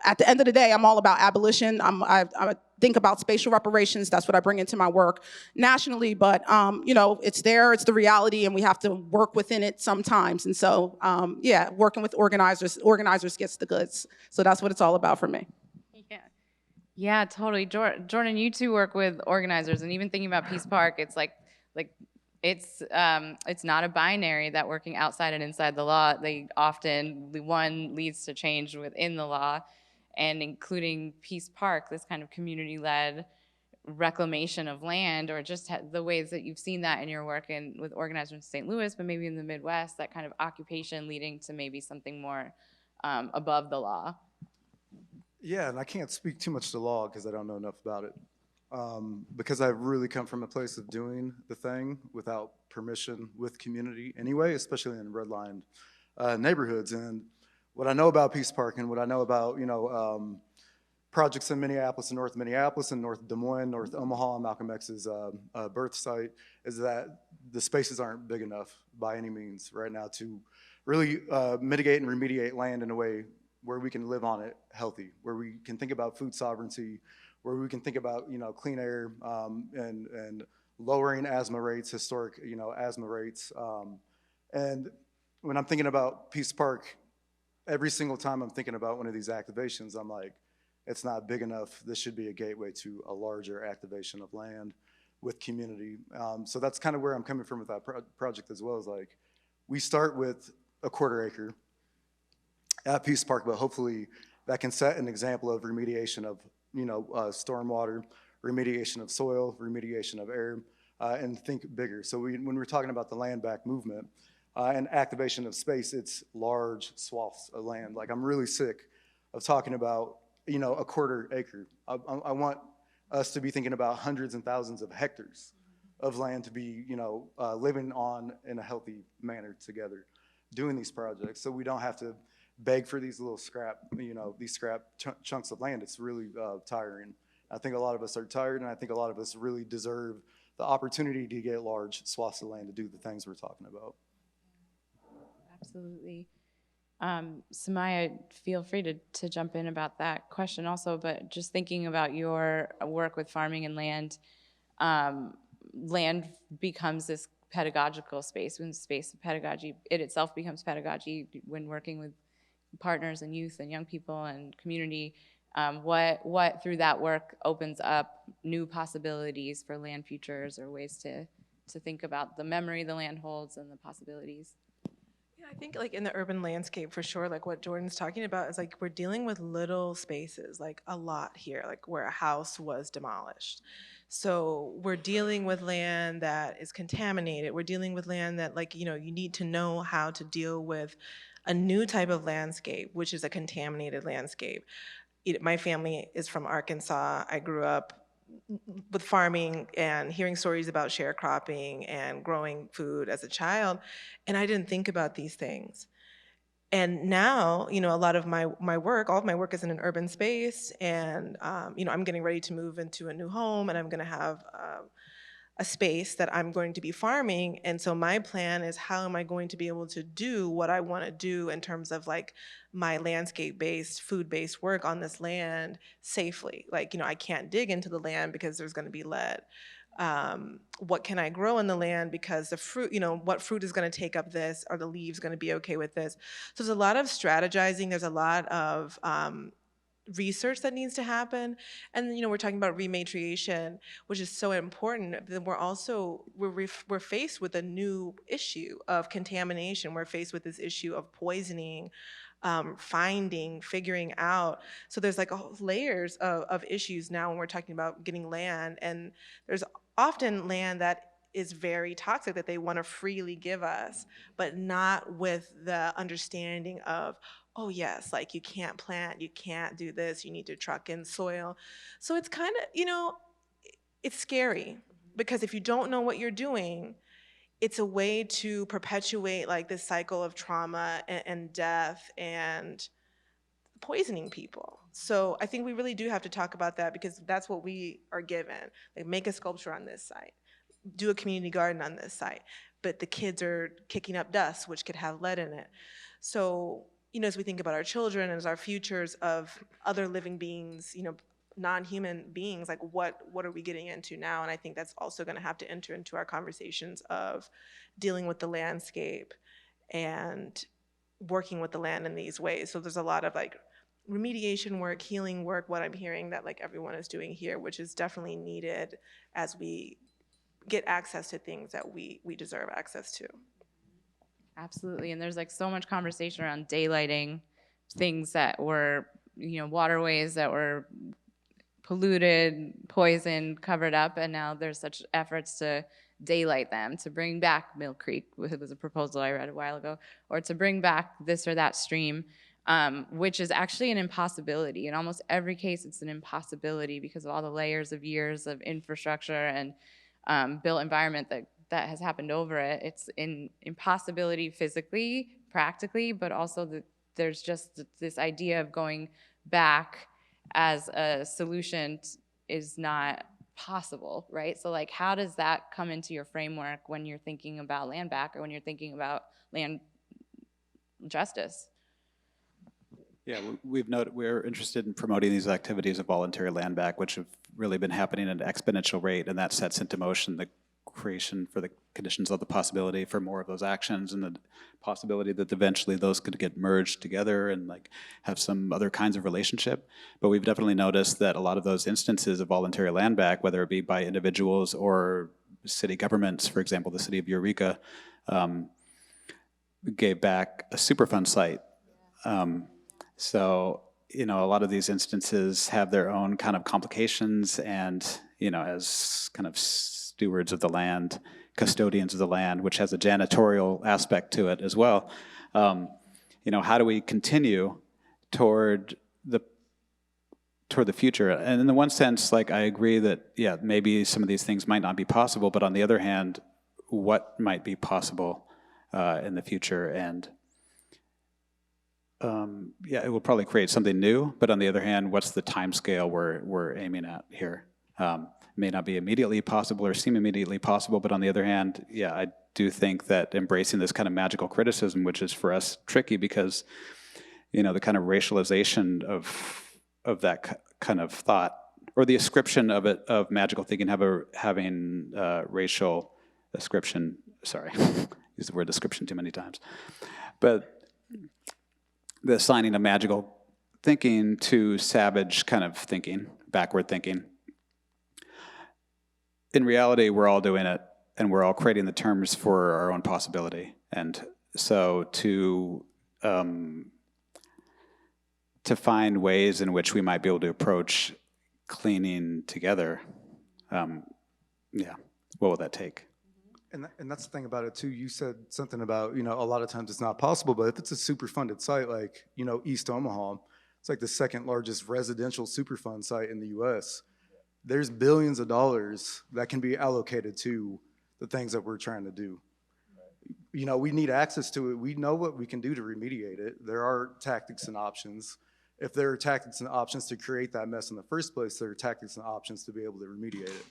Speaker 3: At the end of the day, I'm all about abolition. I think about spatial reparations. That's what I bring into my work nationally. But you know, it's there, it's the reality, and we have to work within it sometimes. And so, yeah, working with organizers gets the goods. So that's what it's all about for me.
Speaker 2: Yeah, totally. Jordan, you two work with organizers, and even thinking about Peace Park, it's like it's not a binary that working outside and inside the law. One leads to change within the law, and including Peace Park, this kind of community-led reclamation of land, or just the ways that you've seen that in your work with organizers in St. Louis, but maybe in the Midwest, that kind of occupation leading to maybe something more above the law.
Speaker 7: Yeah, and I can't speak too much to law because I don't know enough about it. Because I really come from a place of doing the thing without permission with community anyway, especially in redlined neighborhoods. And what I know about Peace Park and what I know about, you know, projects in Minneapolis and North Des Moines, North Omaha, Malcolm X's birth site, is that the spaces aren't big enough by any means right now to really mitigate and remediate land in a way where we can live on it healthy, where we can think about food sovereignty, where we can think about, you know, clean air and lowering asthma rates, historic, you know, asthma rates. And when I'm thinking about Peace Park, every single time I'm thinking about one of these activations, I'm like, it's not big enough. This should be a gateway to a larger activation of land with community. So that's kind of where I'm coming from with that project as well, as like, we start with a 1/4 acre at Peace Park, but hopefully that can set an example of remediation of, you know, stormwater, remediation of soil, remediation of air, and think bigger. So when we're talking about the land back movement and activation of space, it's large swaths of land. Like, I'm really sick of talking about, you know, a quarter acre. I want us to be thinking about hundreds and thousands of hectares of land to be, you know, living on in a healthy manner together, doing these projects, so we don't have to beg for these little scrap, you know, these scrap chunks of land. It's really tiring. I think a lot of us are tired, and I think a lot of us really deserve the opportunity to get large swaths of land to do the things we're talking about.
Speaker 2: Absolutely. Simiya, feel free to jump in about that question also, but just thinking about your work with farming and land, land becomes this pedagogical space, when space of pedagogy, it itself becomes pedagogy when working with partners and youth and young people and community. What through that work opens up new possibilities for land futures, or ways to think about the memory the land holds and the possibilities?
Speaker 6: Yeah, I think like in the urban landscape for sure, like what Jordan's talking about is like we're dealing with little spaces, like a lot here, like where a house was demolished. So we're dealing with land that is contaminated. We're dealing with land that, like, you know, you need to know how to deal with a new type of landscape, which is a contaminated landscape. My family is from Arkansas. I grew up with farming and hearing stories about sharecropping and growing food as a child, and I didn't think about these things. And now, you know, a lot of my work, all of my work is in an urban space, and you know, I'm getting ready to move into a new home, and I'm going to have a space that I'm going to be farming. And so my plan is, how am I going to be able to do what I want to do in terms of like my landscape-based, food-based work on this land safely? Like, you know, I can't dig into the land because there's going to be lead. What can I grow in the land, because the fruit, you know, what fruit is going to take up this? Are the leaves going to be okay with this? So there's a lot of strategizing. There's a lot of research that needs to happen. And, you know, we're talking about rematriation, which is so important. Then we're also, we're faced with a new issue of contamination. We're faced with this issue of poisoning, finding, figuring out. So there's like layers of issues now when we're talking about getting land. And there's often land that is very toxic that they want to freely give us, but not with the understanding of, oh yes, like you can't plant, you can't do this, you need to truck in soil. So it's kind of, you know, it's scary, because if you don't know what you're doing, it's a way to perpetuate like this cycle of trauma and death and poisoning people. So I think we really do have to talk about that, because that's what we are given. Like, make a sculpture on this site, do a community garden on this site, but the kids are kicking up dust, which could have lead in it. So, you know, as we think about our children, as our futures of other living beings, you know, non-human beings, like what are we getting into now? And I think that's also going to have to enter into our conversations of dealing with the landscape and working with the land in these ways. So there's a lot of like remediation work, healing work, what I'm hearing that like everyone is doing here, which is definitely needed as we get access to things that we deserve access to.
Speaker 2: Absolutely, and there's like so much conversation around daylighting things that were, you know, waterways that were polluted, poisoned, covered up, and now there's such efforts to daylight them, to bring back Mill Creek, it was a proposal I read a while ago, or to bring back this or that stream, which is actually an impossibility. In almost every case, it's an impossibility because of all the layers of years of infrastructure and built environment that has happened over it. It's an impossibility physically, practically, but also there's just this idea of going back as a solution is not possible, right? So like, how does that come into your framework when you're thinking about land back, or when you're thinking about land justice?
Speaker 5: Yeah, we're interested in promoting these activities of voluntary land back, which have really been happening at an exponential rate, and that sets into motion the creation for the conditions of the possibility for more of those actions, and the possibility that eventually those could get merged together and like have some other kinds of relationship. But we've definitely noticed that a lot of those instances of voluntary land back, whether it be by individuals or city governments, for example, the city of Eureka gave back a Superfund site. So, you know, a lot of these instances have their own kind of complications, and as kind of stewards of the land, custodians of the land, which has a janitorial aspect to it as well. How do we continue toward the future? And in the one sense, like, I agree that, maybe some of these things might not be possible, but on the other hand, what might be possible in the future? And it will probably create something new, but on the other hand, what's the time scale we're aiming at here? May not be immediately possible or seem immediately possible, but on the other hand, I do think that embracing this kind of magical criticism, which is for us tricky because, the kind of racialization of that kind of thought, or the ascription of it, of magical thinking, having racial ascription, sorry, used the word description too many times, but the assigning of magical thinking to savage kind of thinking, backward thinking. In reality, we're all doing it, and we're all creating the terms for our own possibility. And so to find ways in which we might be able to approach cleaning together, what will that take?
Speaker 7: And that's the thing about it too. You said something about, a lot of times it's not possible, but if it's a Superfunded site like, East Omaha, it's like the second largest residential Superfund site in the US. There's billions of dollars that can be allocated to the things that we're trying to do. We need access to it. We know what we can do to remediate it. There are tactics and options. If there are tactics and options to create that mess in the first place, there are tactics and options to be able to remediate it.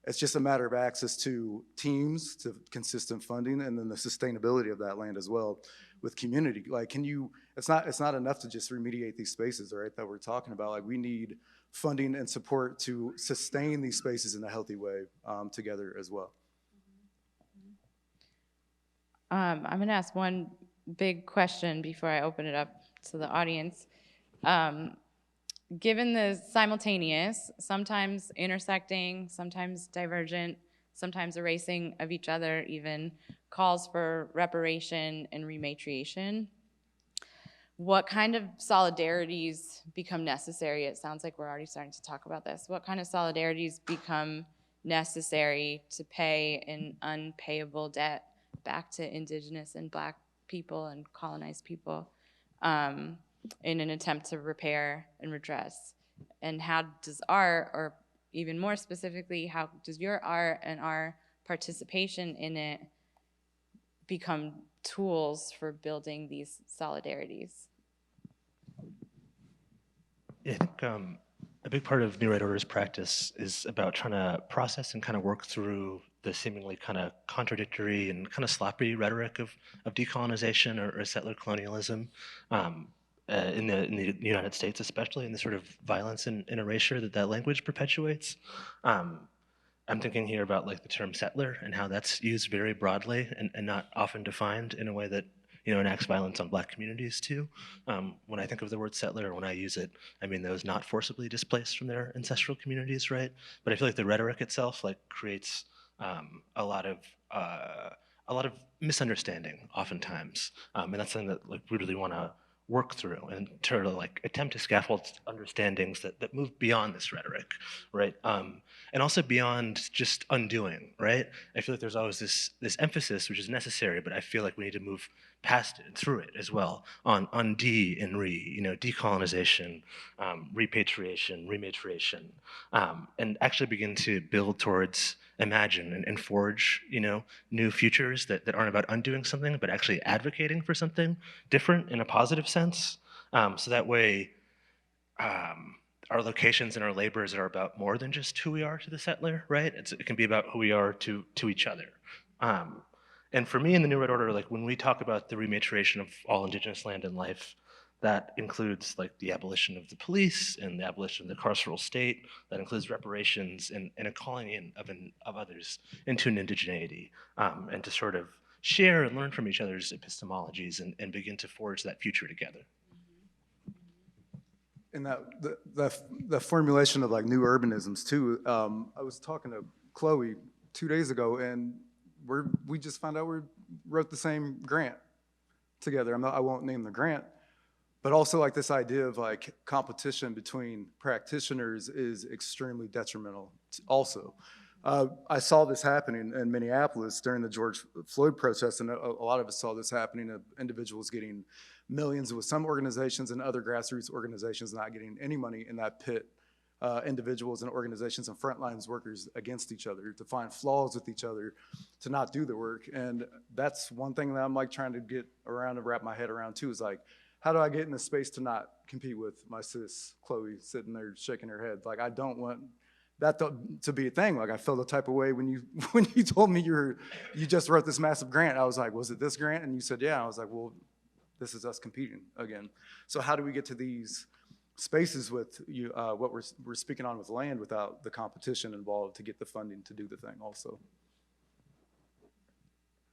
Speaker 7: It's just a matter of access to teams, to consistent funding, and then the sustainability of that land as well with community. Like, it's not enough to just remediate these spaces, right, that we're talking about. Like, we need funding and support to sustain these spaces in a healthy way together as well.
Speaker 2: I'm going to ask one big question before I open it up to the audience. Given the simultaneous, sometimes intersecting, sometimes divergent, sometimes erasing of each other, even calls for reparation and rematriation, what kind of solidarities become necessary? It sounds like we're already starting to talk about this. What kind of solidarities become necessary to pay an unpayable debt back to Indigenous and Black people and colonized people in an attempt to repair and redress? And how does art, or even more specifically, how does your art and our participation in it become tools for building these solidarities?
Speaker 4: Yeah, I think a big part of New Right Order's practice is about trying to process and kind of work through the seemingly kind of contradictory and kind of sloppy rhetoric of decolonization or settler colonialism in the United States, especially in the sort of violence and erasure that language perpetuates. I'm thinking here about like the term settler and how that's used very broadly and not often defined in a way that enacts violence on Black communities too. When I think of the word settler, when I use it, I mean those not forcibly displaced from their ancestral communities, right? But I feel like the rhetoric itself like creates a lot of misunderstanding oftentimes, and that's something that like we really want to work through and try to like attempt to scaffold understandings that move beyond this rhetoric, right? And also beyond just undoing, right? I feel like there's always this emphasis, which is necessary, but I feel like we need to move past it and through it as well on de and re, decolonization, repatriation, rematriation, and actually begin to build towards imagine and forge, new futures that aren't about undoing something, but actually advocating for something different in a positive sense. So that way, our locations and our labors are about more than just who we are to the settler, right? It can be about who we are to each other. And for me in the New Right Order, like when we talk about the rematriation of all Indigenous land and life, that includes like the abolition of the police and the abolition of the carceral state. That includes reparations and a calling in of others into an indigeneity, and to sort of share and learn from each other's epistemologies and begin to forge that future together.
Speaker 7: And the formulation of like new urbanisms too. I was talking to Chloe 2 days ago, and we just found out we wrote the same grant together. I won't name the grant, But also like this idea of like competition between practitioners is extremely detrimental also. I saw this happening in Minneapolis during the George Floyd protests, and a lot of us saw this happening of individuals getting millions with some organizations and other grassroots organizations not getting any money in that pit. Individuals and organizations and frontlines workers against each other, to find flaws with each other, to not do the work. And that's one thing that I'm like trying to get around and wrap my head around too, is like, how do I get in a space to not compete with my sis, Chloe, sitting there shaking her head? Like, I don't want that to be a thing. Like, I felt the type of way when you told me you just wrote this massive grant. I was like, was it this grant? And you said, yeah. I was like, well, this is us competing again. So how do we get to these spaces with you, what we're speaking on with land without the competition involved to get the funding to do the thing also?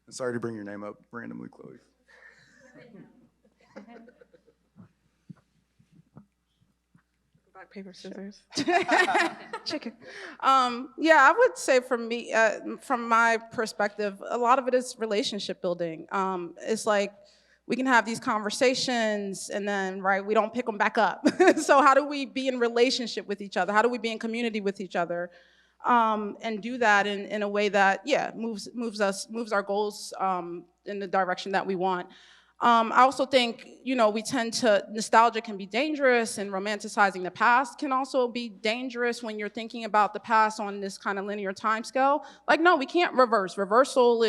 Speaker 7: And sorry to bring your name up randomly, Chloe.
Speaker 6: Rock, paper, scissors.
Speaker 3: Chicken. Yeah, I would say from me, from my perspective, a lot of it is relationship building. It's like we can have these conversations and then, right, we don't pick them back up. So how do we be in relationship with each other? How do we be in community with each other? And do that in a way that, yeah, moves our goals in the direction that we want. I also think, we tend to, nostalgia can be dangerous, and romanticizing the past can also be dangerous when you're thinking about the past on this kind of linear timescale. Like, no, we can't reverse. Reversal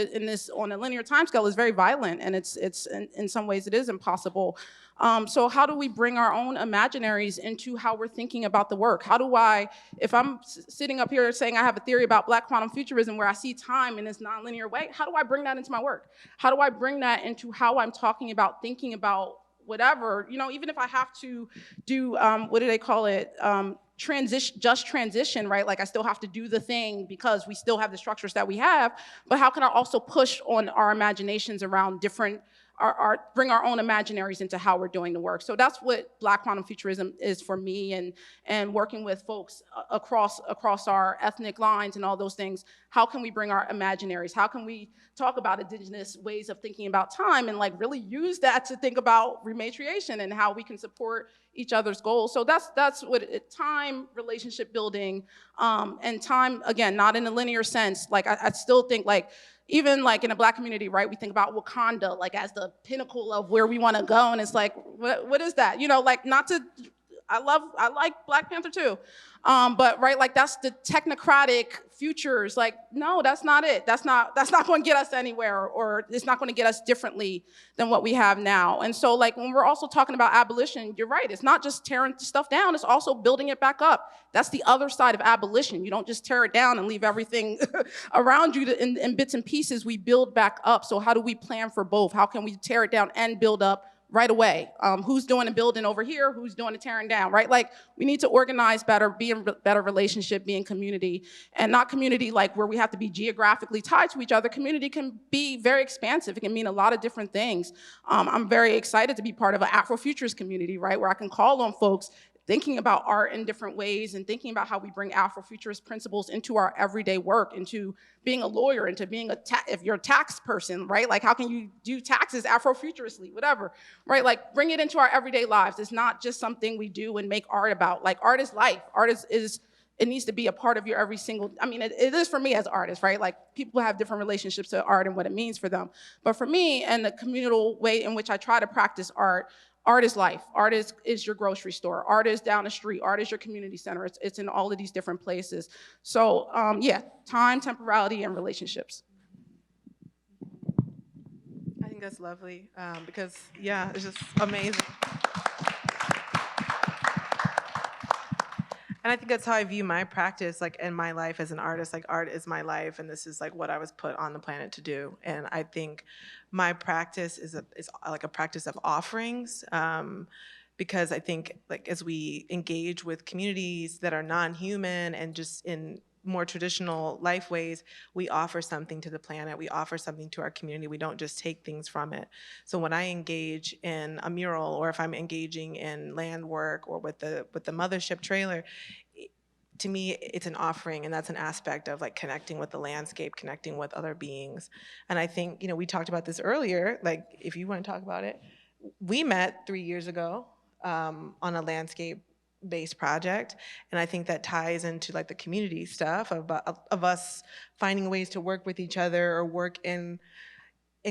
Speaker 3: on a linear timescale is very violent, and it's in some ways it is impossible. So how do we bring our own imaginaries into how we're thinking about the work? How do I, if I'm sitting up here saying I have a theory about Black Quantum Futurism where I see time in this nonlinear way, how do I bring that into my work? How do I bring that into how I'm talking about, thinking about whatever, even if I have to do, what do they call it? Transition, right? Like, I still have to do the thing because we still have the structures that we have, but how can I also push on our imaginations around different, bring our own imaginaries into how we're doing the work? So that's what Black Quantum Futurism is for me, and working with folks across our ethnic lines and all those things. How can we bring our imaginaries? How can we talk about indigenous ways of thinking about time and like really use that to think about repatriation and how we can support each other's goals? So that's what time, relationship building, and time, again, not in a linear sense. Like, I still think, like, even like in a Black community, right, we think about Wakanda like as the pinnacle of where we want to go, and it's like, what is that? Like, not to, I like Black Panther too, but right, like, that's the technocratic futures. Like, no, that's not it. That's not going to get us anywhere, or it's not going to get us differently than what we have now. And so, like, when we're also talking about abolition, you're right. It's not just tearing stuff down. It's also building it back up. That's the other side of abolition. You don't just tear it down and leave everything around you in bits and pieces. We build back up. So how do we plan for both? How can we tear it down and build up right away? Who's doing the building over here? Who's doing the tearing down, right? Like, we need to organize better, be in better relationship, be in community, and not community like where we have to be geographically tied to each other. Community can be very expansive. It can mean a lot of different things. I'm very excited to be part of an Afrofuturist community, right, where I can call on folks thinking about art in different ways and thinking about how we bring Afrofuturist principles into our everyday work, into being a lawyer, into being if you're a tax person, right? Like, how can you do taxes Afrofuturistly, whatever, right? Like, bring it into our everyday lives. It's not just something we do and make art about. Like, art is life. Art is it needs to be a part of your every single, it is for me as artists, right? Like, people have different relationships to art and what it means for them. But for me, and the communal way in which I try to practice art is life. Art is your grocery store. Art is down the street. Art is your community center. It's in all of these different places. So yeah, time, temporality, and relationships.
Speaker 6: I think that's lovely, because, yeah, it's just amazing. And I think that's how I view my practice, like, in my life as an artist. Like, art is my life, and this is like what I was put on the planet to do. And I think my practice is like a practice of offerings, because I think, like, as we engage with communities that are non-human and just in more traditional life ways, we offer something to the planet, we offer something to our community, we don't just take things from it. So when I engage in a mural, or if I'm engaging in land work, or with the mothership trailer, to me, it's an offering, and that's an aspect of, like, connecting with the landscape, connecting with other beings. And I think, we talked about this earlier, like, if you want to talk about it, we met 3 years ago, on a landscape-based project. And I think that ties into like the community stuff of us finding ways to work with each other or work in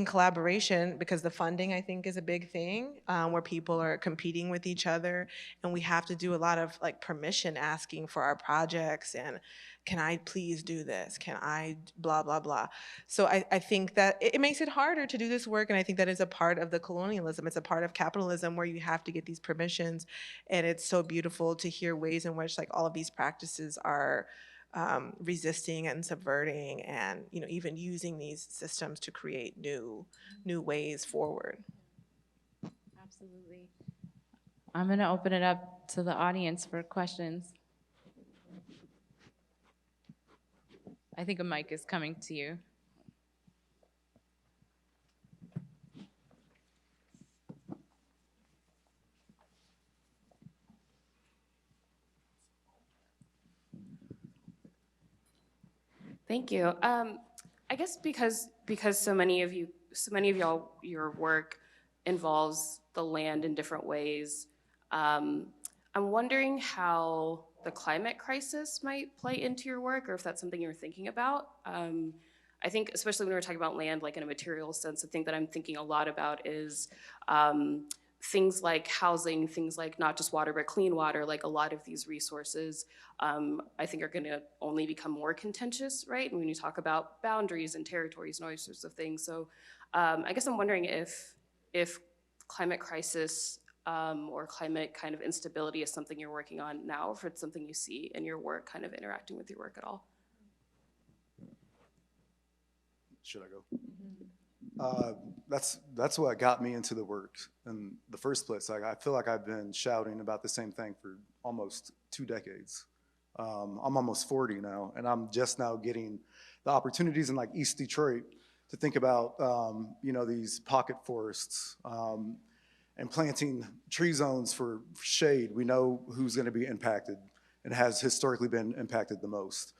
Speaker 6: collaboration, because the funding, I think, is a big thing, where people are competing with each other, and we have to do a lot of like permission asking for our projects, and can I please do this? Can I blah, blah, blah. So I think that it makes it harder to do this work, and I think that is a part of the colonialism. It's a part of capitalism where you have to get these permissions, and it's so beautiful to hear ways in which like all of these practices are resisting and subverting, and even using these systems to create new ways forward.
Speaker 2: Absolutely. I'm going to open it up to the audience for questions. I think a mic is coming to you.
Speaker 8: Thank you. I guess because so many of y'all, your work involves the land in different ways. I'm wondering how the climate crisis might play into your work, or if that's something you're thinking about. I think, especially when we're talking about land, like in a material sense, the thing that I'm thinking a lot about is things like housing, things like not just water, but clean water. Like a lot of these resources, I think are gonna only become more contentious, right? And when you talk about boundaries and territories and all these sorts of things. So I guess I'm wondering if climate crisis or climate kind of instability is something you're working on now, or if it's something you see in your work kind of interacting with your work at all.
Speaker 7: Should I go? That's what got me into the work in the first place. Like, I feel like I've been shouting about the same thing for almost 2 decades. I'm almost 40 now, and I'm just now getting the opportunities in like East Detroit to think about these pocket forests and planting tree zones for shade. We know who's going to be impacted and has historically been impacted the most,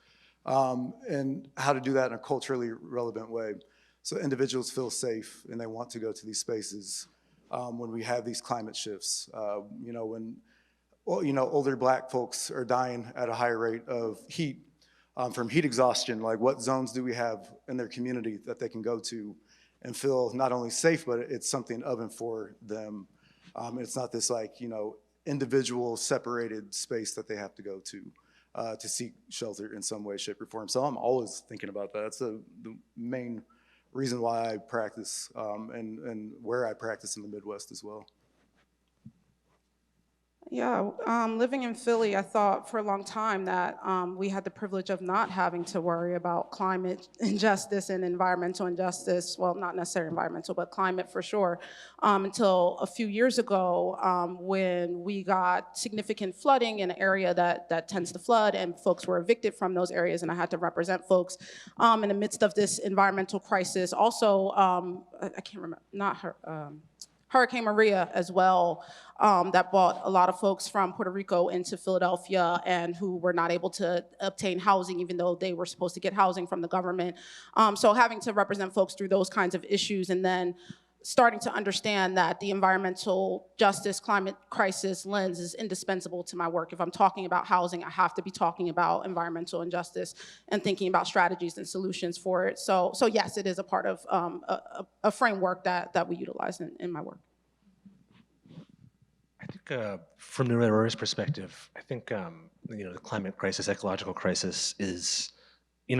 Speaker 7: and how to do that in a culturally relevant way. So individuals feel safe and they want to go to these spaces when we have these climate shifts. When older Black folks are dying at a higher rate of heat from heat exhaustion, like what zones do we have in their community that they can go to and feel not only safe, but it's something of and for them. It's not this individual separated space that they have to go to seek shelter in some way, shape, or form. So I'm always thinking about that. That's the main reason why I practice and where I practice in the Midwest as well.
Speaker 3: Yeah, living in Philly, I thought for a long time that we had the privilege of not having to worry about climate injustice and environmental injustice. Well, not necessarily environmental, but climate for sure. Until a few years ago, when we got significant flooding in an area that tends to flood, and folks were evicted from those areas, and I had to represent folks in the midst of this environmental crisis. Also, I can't remember, not her. Hurricane Maria as well, that brought a lot of folks from Puerto Rico into Philadelphia and who were not able to obtain housing even though they were supposed to get housing from the government. So having to represent folks through those kinds of issues, and then starting to understand that the environmental justice, climate crisis lens is indispensable to my work. If I'm talking about housing, I have to be talking about environmental injustice and thinking about strategies and solutions for it. So yes, it is a part of a framework that we utilize in my work.
Speaker 4: I think from the Aurora's perspective, I think the climate crisis, ecological crisis is,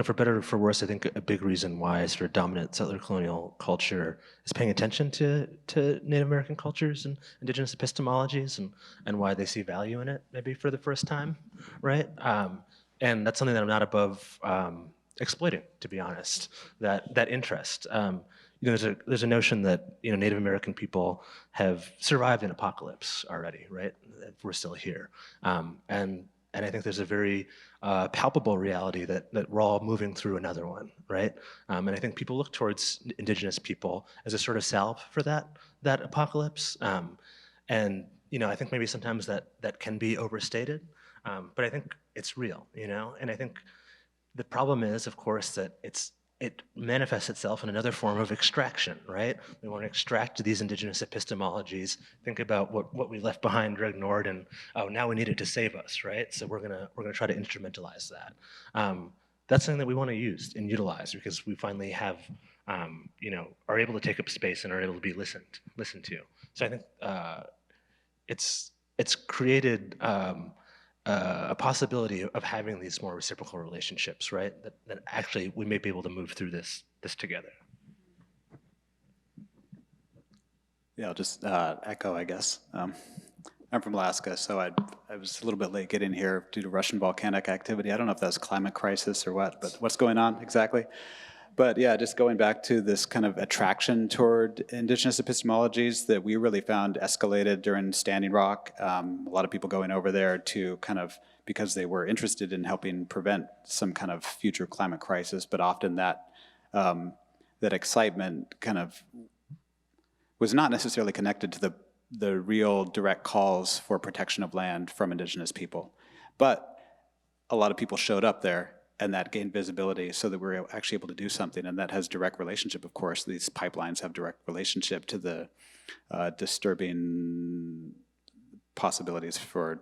Speaker 4: for better or for worse, I think a big reason why sort of dominant settler colonial culture is paying attention to Native American cultures and indigenous epistemologies, and why they see value in it maybe for the first time, right? And that's something that I'm not above exploiting, to be honest, that interest. There's a notion that Native American people have survived an apocalypse already, right? That we're still here, and I think there's a very palpable reality that we're all moving through another one, right? And I think people look towards indigenous people as a sort of salve for that apocalypse. And I think maybe sometimes that can be overstated, but I think it's real, and I think the problem is, of course, that it's it manifests itself in another form of extraction, right? We want to extract these indigenous epistemologies, think about what we left behind or ignored, and oh, now we need it to save us, right? So we're gonna try to instrumentalize that. That's something that we want to use and utilize because we finally have, are able to take up space and are able to be listened to. So I think it's created a possibility of having these more reciprocal relationships, right? That actually we may be able to move through this together.
Speaker 5: Yeah, I'll just echo, I guess. I'm from Alaska, so I was a little bit late getting here due to Russian volcanic activity. I don't know if that's climate crisis or what, but what's going on exactly? But yeah, just going back to this kind of attraction toward indigenous epistemologies that we really found escalated during Standing Rock. A lot of people going over there to kind of, because they were interested in helping prevent some kind of future climate crisis, but often that excitement kind of was not necessarily connected to the real direct calls for protection of land from indigenous people. But a lot of people showed up there, and that gained visibility so that we're actually able to do something, and that has direct relationship, of course. These pipelines have direct relationship to the disturbing possibilities for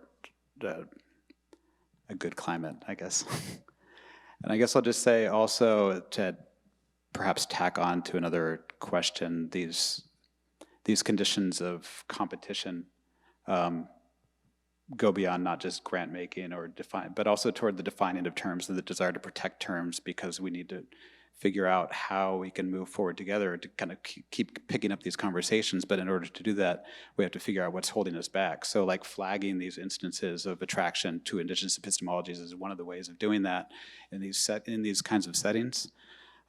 Speaker 5: a good climate, I guess. And I guess I'll just say also to perhaps tack on to another question, these conditions of competition go beyond not just grant making or define, but also toward the defining of terms and the desire to protect terms, because we need to figure out how we can move forward together to kind of keep picking up these conversations. But in order to do that, we have to figure out what's holding us back. So like flagging these instances of attraction to indigenous epistemologies is one of the ways of doing that in these kinds of settings.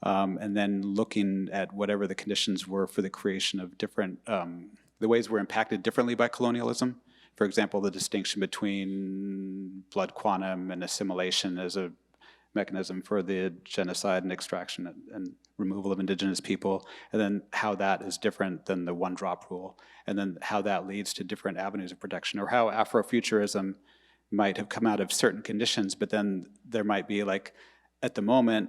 Speaker 5: And then looking at whatever the conditions were for the creation of different, the ways we're impacted differently by colonialism. For example, the distinction between blood quantum and assimilation as a mechanism for the genocide and extraction and removal of indigenous people, and then how that is different than the one-drop rule, and then how that leads to different avenues of protection, or how Afrofuturism might have come out of certain conditions, but then there might be, like, at the moment,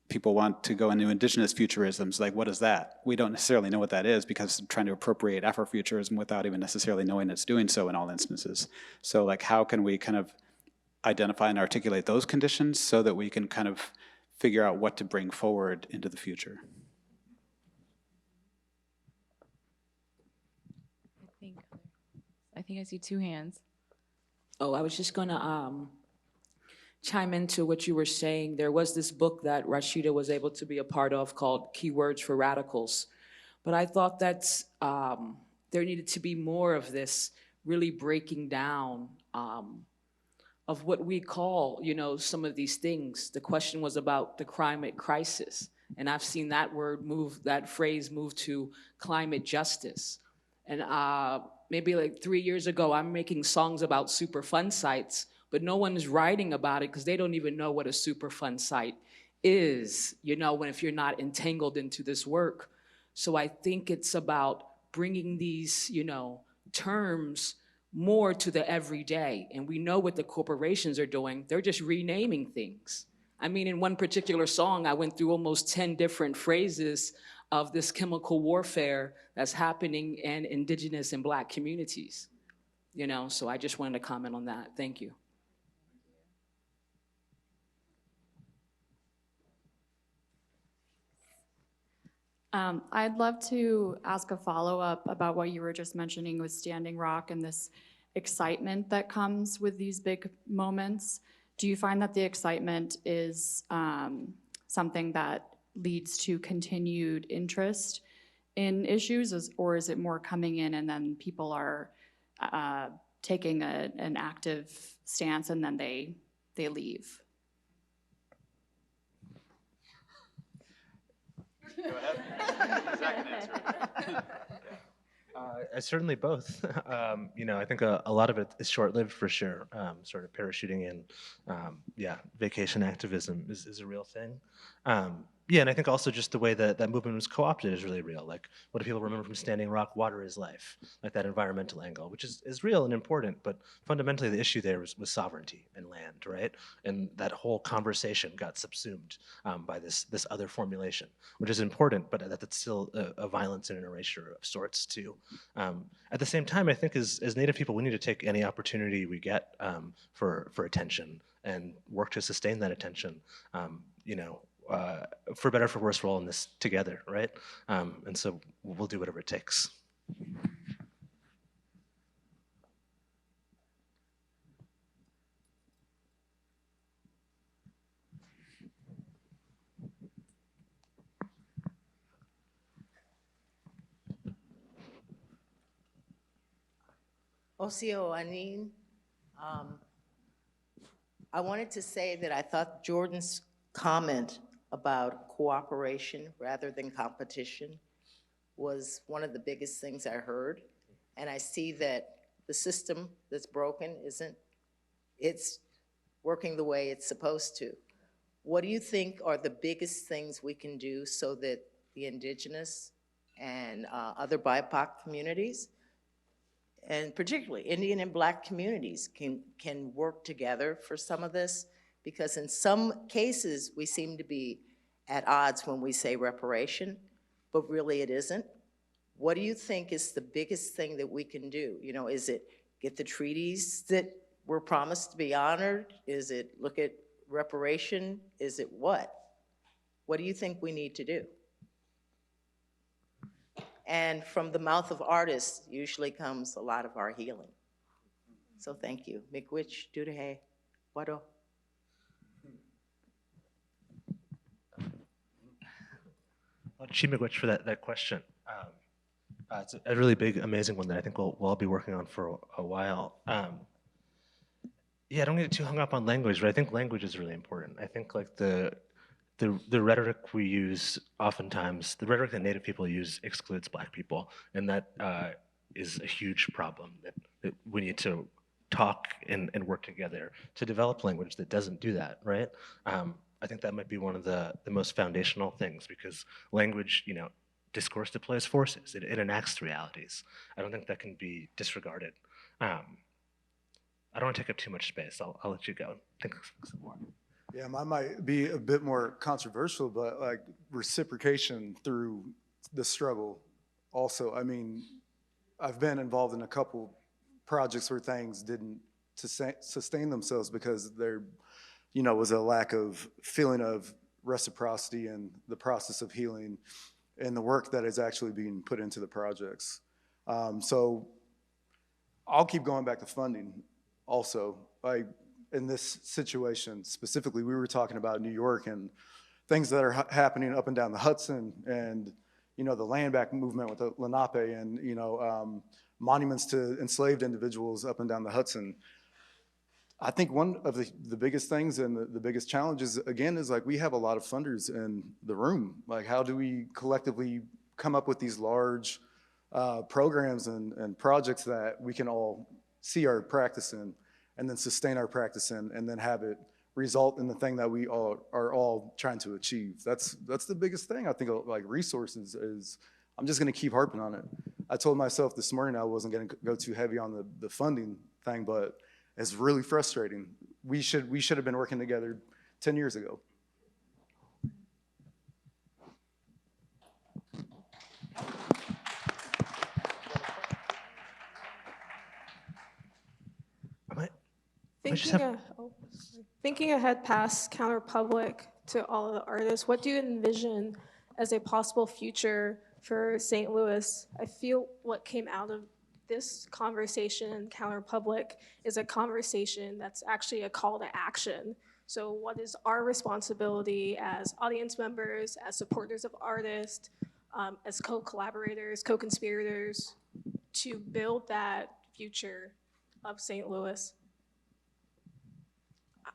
Speaker 5: people want to go into indigenous futurisms. Like, what is that? We don't necessarily know what that is because trying to appropriate Afrofuturism without even necessarily knowing it's doing so in all instances. So like, how can we kind of identify and articulate those conditions so that we can kind of figure out what to bring forward into the future?
Speaker 2: I think I see two hands.
Speaker 9: Oh, I was just gonna chime into what you were saying. There was this book that Rashida was able to be a part of called Keywords for Radicals. But I thought that's, there needed to be more of this really breaking down of what we call, some of these things. The question was about the climate crisis. And I've seen that phrase move to climate justice. And maybe like 3 years ago, I'm making songs about Superfund sites, but no one is writing about it because they don't even know what a Superfund site is, if you're not entangled into this work. So I think it's about bringing these, terms more to the everyday. And we know what the corporations are doing. They're just renaming things. I mean, in one particular song, I went through almost 10 different phrases of this chemical warfare that's happening in indigenous and Black communities. So I just wanted to comment on that. Thank you.
Speaker 1: I'd love to ask a follow-up about what you were just mentioning with Standing Rock and this excitement that comes with these big moments. Do you find that the excitement is something that leads to continued interest in issues, or is it more coming in and then people are taking an active stance and then they leave?
Speaker 5: Go ahead. Zach can answer.
Speaker 4: Certainly both. I think a lot of it is short-lived for sure. Sort of parachuting in, vacation activism is a real thing. Yeah, and I think also just the way that that movement was co-opted is really real. Like, what do people remember from Standing Rock? Water is life, like that environmental angle, which is real and important, but fundamentally the issue there was sovereignty and land, right? And that whole conversation got subsumed by this other formulation, which is important, but that's still a violence and an erasure of sorts too. At the same time, I think as Native people, we need to take any opportunity we get for attention and work to sustain that attention. You know, for better or for worse, we're all in this together, right? And so we'll do whatever it takes.
Speaker 10: Osio Anin, I wanted to say that I thought Jordan's comment about cooperation rather than competition was one of the biggest things I heard. And I see that the system that's broken it's working the way it's supposed to. What do you think are the biggest things we can do so that the indigenous and other BIPOC communities, and particularly Indian and Black communities, can work together for some of this? Because in some cases, we seem to be at odds when we say reparation, but really it isn't. What do you think is the biggest thing that we can do? You know, is it get the treaties that were promised to be honored? Is it look at reparation? Is it what? What do you think we need to do? And from the mouth of artists usually comes a lot of our healing. So thank you. Miigwech, Dudahe, Wado.
Speaker 4: Chimigwich for that question. It's a really big, amazing one that I think we'll all be working on for a while. Yeah, I don't get too hung up on language, but I think language is really important. I think like the rhetoric we use oftentimes, the rhetoric that Native people use excludes Black people, and that is a huge problem. That we need to talk and work together to develop language that doesn't do that, right? I think that might be one of the most foundational things, because language, you know, discourse deploys forces. It enacts realities. I don't think that can be disregarded. I don't want to take up too much space. I'll let you go. Think some more.
Speaker 7: Yeah, mine might be a bit more controversial, but like reciprocation through the struggle also. I mean, I've been involved in a couple projects where things didn't sustain themselves because there, you know, was a lack of feeling of reciprocity and the process of healing and the work that is actually being put into the projects. So I'll keep going back to funding also. Like in this situation specifically, we were talking about New York and things that are happening up and down the Hudson, and you know, the land back movement with the Lenape, and you know, monuments to enslaved individuals up and down the Hudson. I think one of the biggest things and the biggest challenges, again, is like we have a lot of funders in the room. Like, how do we collectively come up with these large programs and projects that we can all see our practice in, and then sustain our practice in, and then have it result in the thing that we all are all trying to achieve? That's the biggest thing. I think like resources is, I'm just gonna keep harping on it. I told myself this morning I wasn't gonna go too heavy on the funding thing, but it's really frustrating. We should have been working together 10 years ago.
Speaker 11: Thinking ahead past Counterpublic to all of the artists, what do you envision as a possible future for St. Louis? I feel what came out of this conversation, Counterpublic, is a conversation that's actually a call to action. So what is our responsibility as audience members, as supporters of artists, as co-collaborators, co-conspirators, to build that future of St. Louis?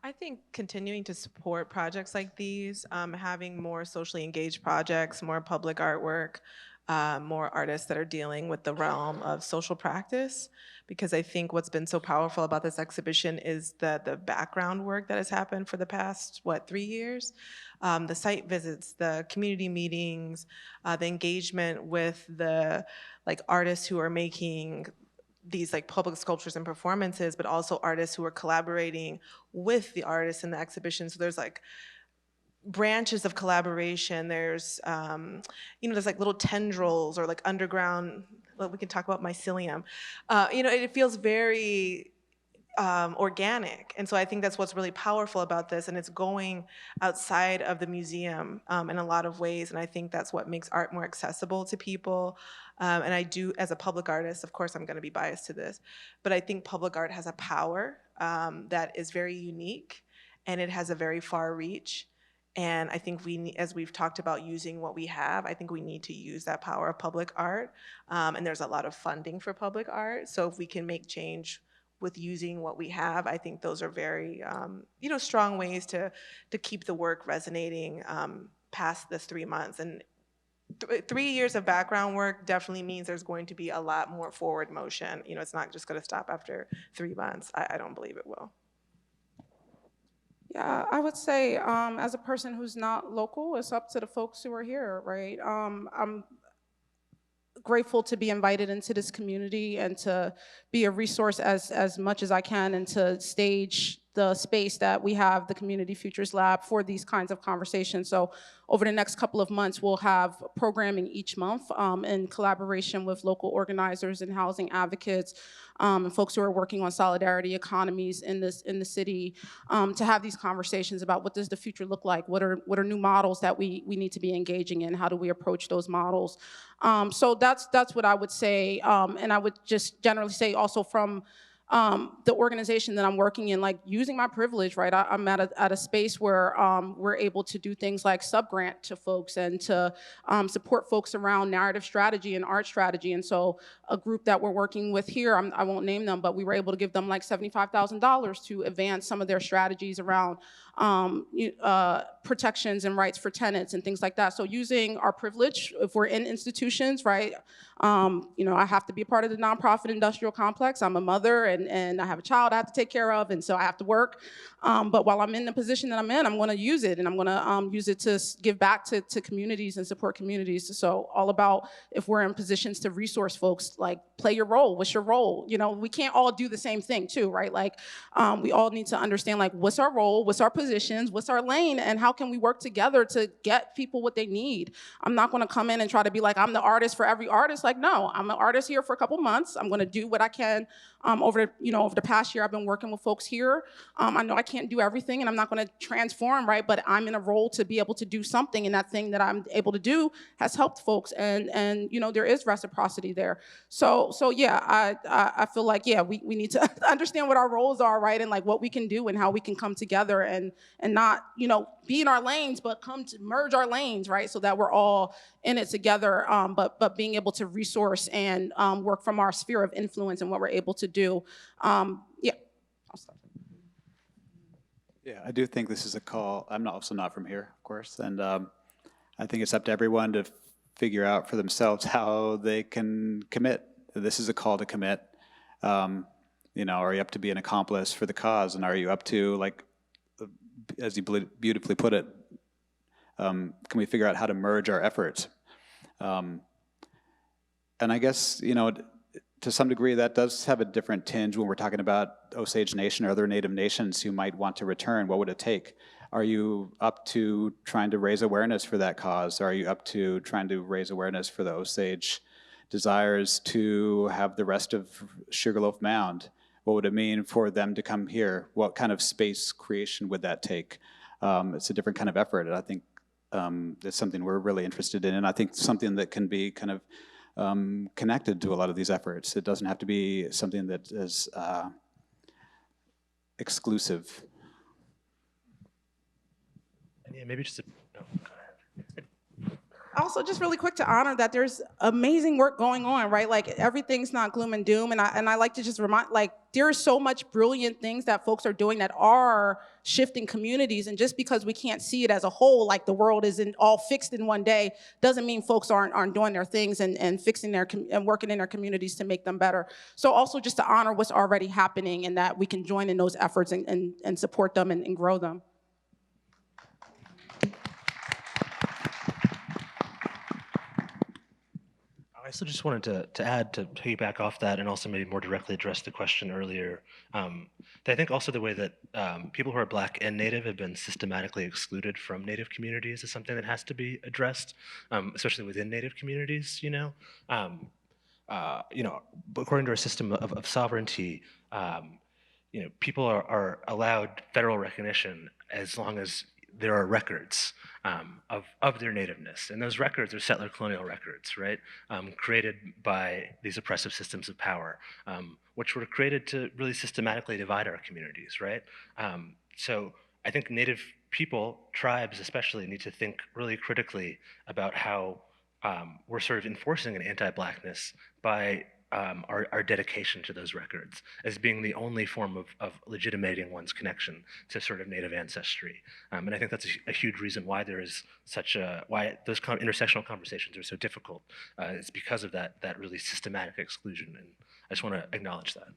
Speaker 6: I think continuing to support projects like these, having more socially engaged projects, more public artwork, more artists that are dealing with the realm of social practice, because I think what's been so powerful about this exhibition is the background work that has happened for the past, 3 years? The site visits, the community meetings, the engagement with the artists who are making these public sculptures and performances, but also artists who are collaborating with the artists in the exhibition. So there's branches of collaboration. There's, there's little tendrils or underground, we can talk about mycelium. It feels very organic. And so I think that's what's really powerful about this. And it's going outside of the museum in a lot of ways. And I think that's what makes art more accessible to people. And I do, as a public artist, of course, I'm going to be biased to this, but I think public art has a power that is very unique, and it has a very far reach. And I think as we've talked about using what we have, I think we need to use that power of public art. And there's a lot of funding for public art. So if we can make change with using what we have, I think those are very, strong ways to keep the work resonating past this 3 months. And 3 years of background work definitely means there's going to be a lot more forward motion. It's not just going to stop after 3 months. I don't believe it will.
Speaker 3: Yeah, I would say as a person who's not local, it's up to the folks who are here, right? I'm grateful to be invited into this community and to be a resource as much as I can, and to stage the space that we have, the Community Futures Lab, for these kinds of conversations. So over the next couple of months, we'll have programming each month in collaboration with local organizers and housing advocates and folks who are working on solidarity economies in the city, to have these conversations about what does the future look like, what are new models that we need to be engaging in, how do we approach those models. So that's what I would say, and I would just generally say also from the organization that I'm working in, using my privilege, right? I'm at a space where we're able to do things like subgrant to folks and to support folks around narrative strategy and art strategy. And so a group that we're working with here, I won't name them, but we were able to give them $75,000 to advance some of their strategies around protections and rights for tenants and things like that. So using our privilege, if we're in institutions, right? I have to be a part of the nonprofit industrial complex. I'm a mother and I have a child I have to take care of, and so I have to work. But while I'm in the position that I'm in, I'm going to use it, and I'm going to use it to give back to communities and support communities. So all about, if we're in positions to resource folks, play your role. What's your role? We can't all do the same thing too, right? We all need to understand what's our role, what's our positions, what's our lane, and how can we work together to get people what they need. I'm not going to come in and try to be I'm the artist for every artist. No, I'm an artist here for a couple months. I'm going to do what I can. Over the past year, I've been working with folks here. I know I can't do everything, and I'm not going to transform, right? But I'm in a role to be able to do something, and that thing that I'm able to do has helped folks, and there is reciprocity there. So yeah, I feel we need to understand what our roles are, right? And what we can do and how we can come together and not be in our lanes, but come to merge our lanes, right? So that we're all in it together, but being able to resource and work from our sphere of influence and what we're able to do. Yeah, I'll stop.
Speaker 5: Yeah, I do think this is a call. I'm also not from here, of course, and I think it's up to everyone to figure out for themselves how they can commit. This is a call to commit. Are you up to be an accomplice for the cause, and are you up to, as you beautifully put it, can we figure out how to merge our efforts? And I guess, to some degree, that does have a different tinge when we're talking about Osage Nation or other Native nations who might want to return. What would it take? Are you up to trying to raise awareness for that cause? Are you up to trying to raise awareness for the Osage desires to have the rest of Sugarloaf Mound? What would it mean for them to come here? What kind of space creation would that take? It's a different kind of effort, and I think it's something we're really interested in, and I think something that can be kind of connected to a lot of these efforts. It doesn't have to be something that is exclusive.
Speaker 4: And yeah, maybe just go ahead.
Speaker 3: also just really quick to honor that there's amazing work going on, right? Like everything's not gloom and doom. And I like to just remind, like, there is so much brilliant things that folks are doing that are shifting communities. And just because we can't see it as a whole, like the world isn't all fixed in one day, doesn't mean folks aren't doing their things and fixing and working in their communities to make them better. So also just to honor what's already happening and that we can join in those efforts and support them and grow them.
Speaker 4: I also just wanted to add, to piggyback off that and also maybe more directly address the question earlier, that I think also the way that people who are Black and Native have been systematically excluded from Native communities is something that has to be addressed, especially within Native communities, according to our system of sovereignty, people are allowed federal recognition as long as there are records of their nativeness. And those records are settler colonial records, right? Created by these oppressive systems of power, which were created to really systematically divide our communities, right? So I think Native people, tribes especially, need to think really critically about how we're sort of enforcing an anti-Blackness by our dedication to those records as being the only form of legitimating one's connection to sort of Native ancestry. And I think that's a huge reason why there is why those intersectional conversations are so difficult. It's because of that really systematic exclusion. And I just want to acknowledge that.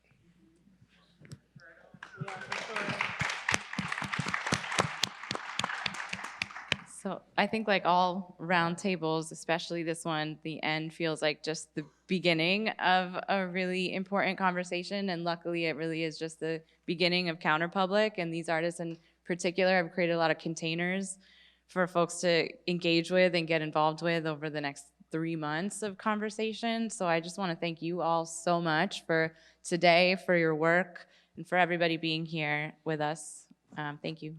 Speaker 2: So I think like all round tables, especially this one, the end feels like just the beginning of a really important conversation. And luckily it really is just the beginning of Counterpublic. And these artists in particular have created a lot of containers for folks to engage with and get involved with over the next 3 months of conversation. So I just want to thank you all so much for today, for your work, and for everybody being here with us. Thank you.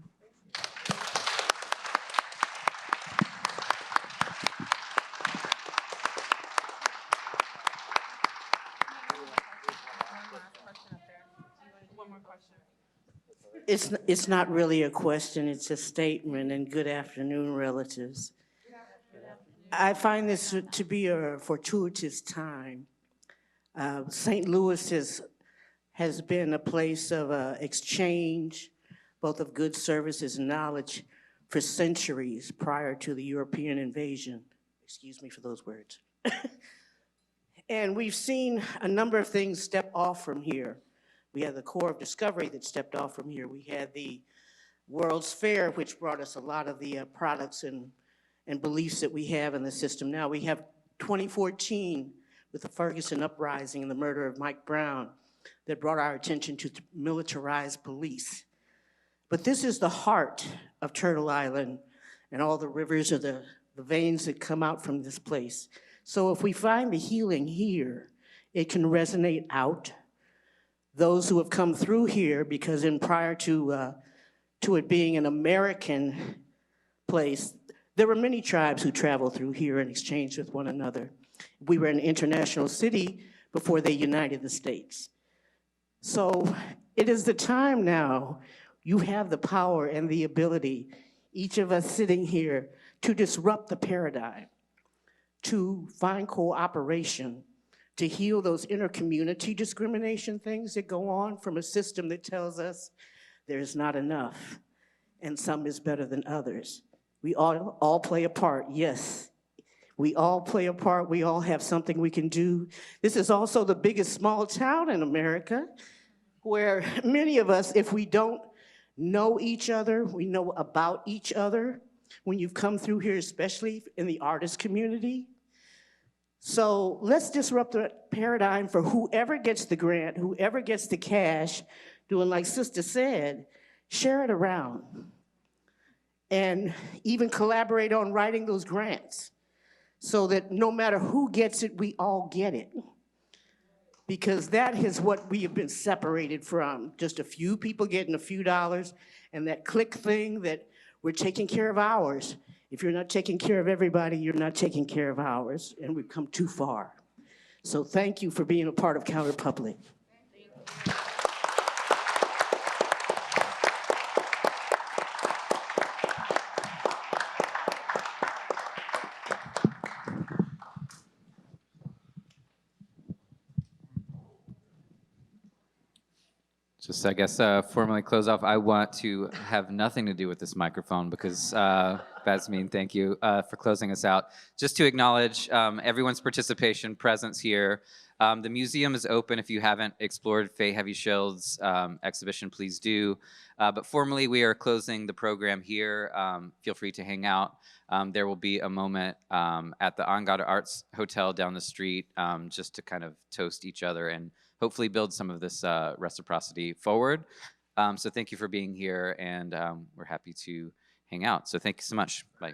Speaker 12: It's not really a question, it's a statement, and good afternoon, relatives. I find this to be a fortuitous time. St. Louis has been a place of exchange, both of goods, services, and knowledge for centuries prior to the European invasion. Excuse me for those words. And we've seen a number of things step off from here. We had the Corps of Discovery that stepped off from here. We had the World's Fair, which brought us a lot of the products and beliefs that we have in the system. Now we have 2014 with the Ferguson uprising and the murder of Mike Brown that brought our attention to militarized police. But this is the heart of Turtle Island and all the rivers or the veins that come out from this place. So if we find the healing here, it can resonate out. Those who have come through here, because prior to it being an American place, there were many tribes who traveled through here and exchanged with one another. We were an international city before they united the states. So it is the time now. You have the power and the ability, each of us sitting here, to disrupt the paradigm, to find cooperation, to heal those inter-community discrimination things that go on from a system that tells us there's not enough and some is better than others. We all play a part, yes. We all play a part, we all have something we can do. This is also the biggest small town in America, where many of us, if we don't know each other, we know about each other, when you've come through here, especially in the artist community. So let's disrupt the paradigm for whoever gets the grant, whoever gets the cash, doing like Sister said, share it around. And even collaborate on writing those grants so that no matter who gets it, we all get it. Because that is what we have been separated from. Just a few people getting a few dollars and that click thing that we're taking care of ours. If you're not taking care of everybody, you're not taking care of ours, and we've come too far. So thank you for being a part of Counterpublic.
Speaker 13: just, I guess, formally close off. I want to have nothing to do with this microphone because Basmeen, thank you for closing us out. Just to acknowledge everyone's participation, presence here. The museum is open. If you haven't explored Faye Heavy Shield's exhibition, please do. But formally, we are closing the program here. Feel free to hang out. There will be a moment at the Angada Arts Hotel down the street just to kind of toast each other and hopefully build some of this reciprocity forward. So thank you for being here, and we're happy to hang out. So thank you so much. Bye.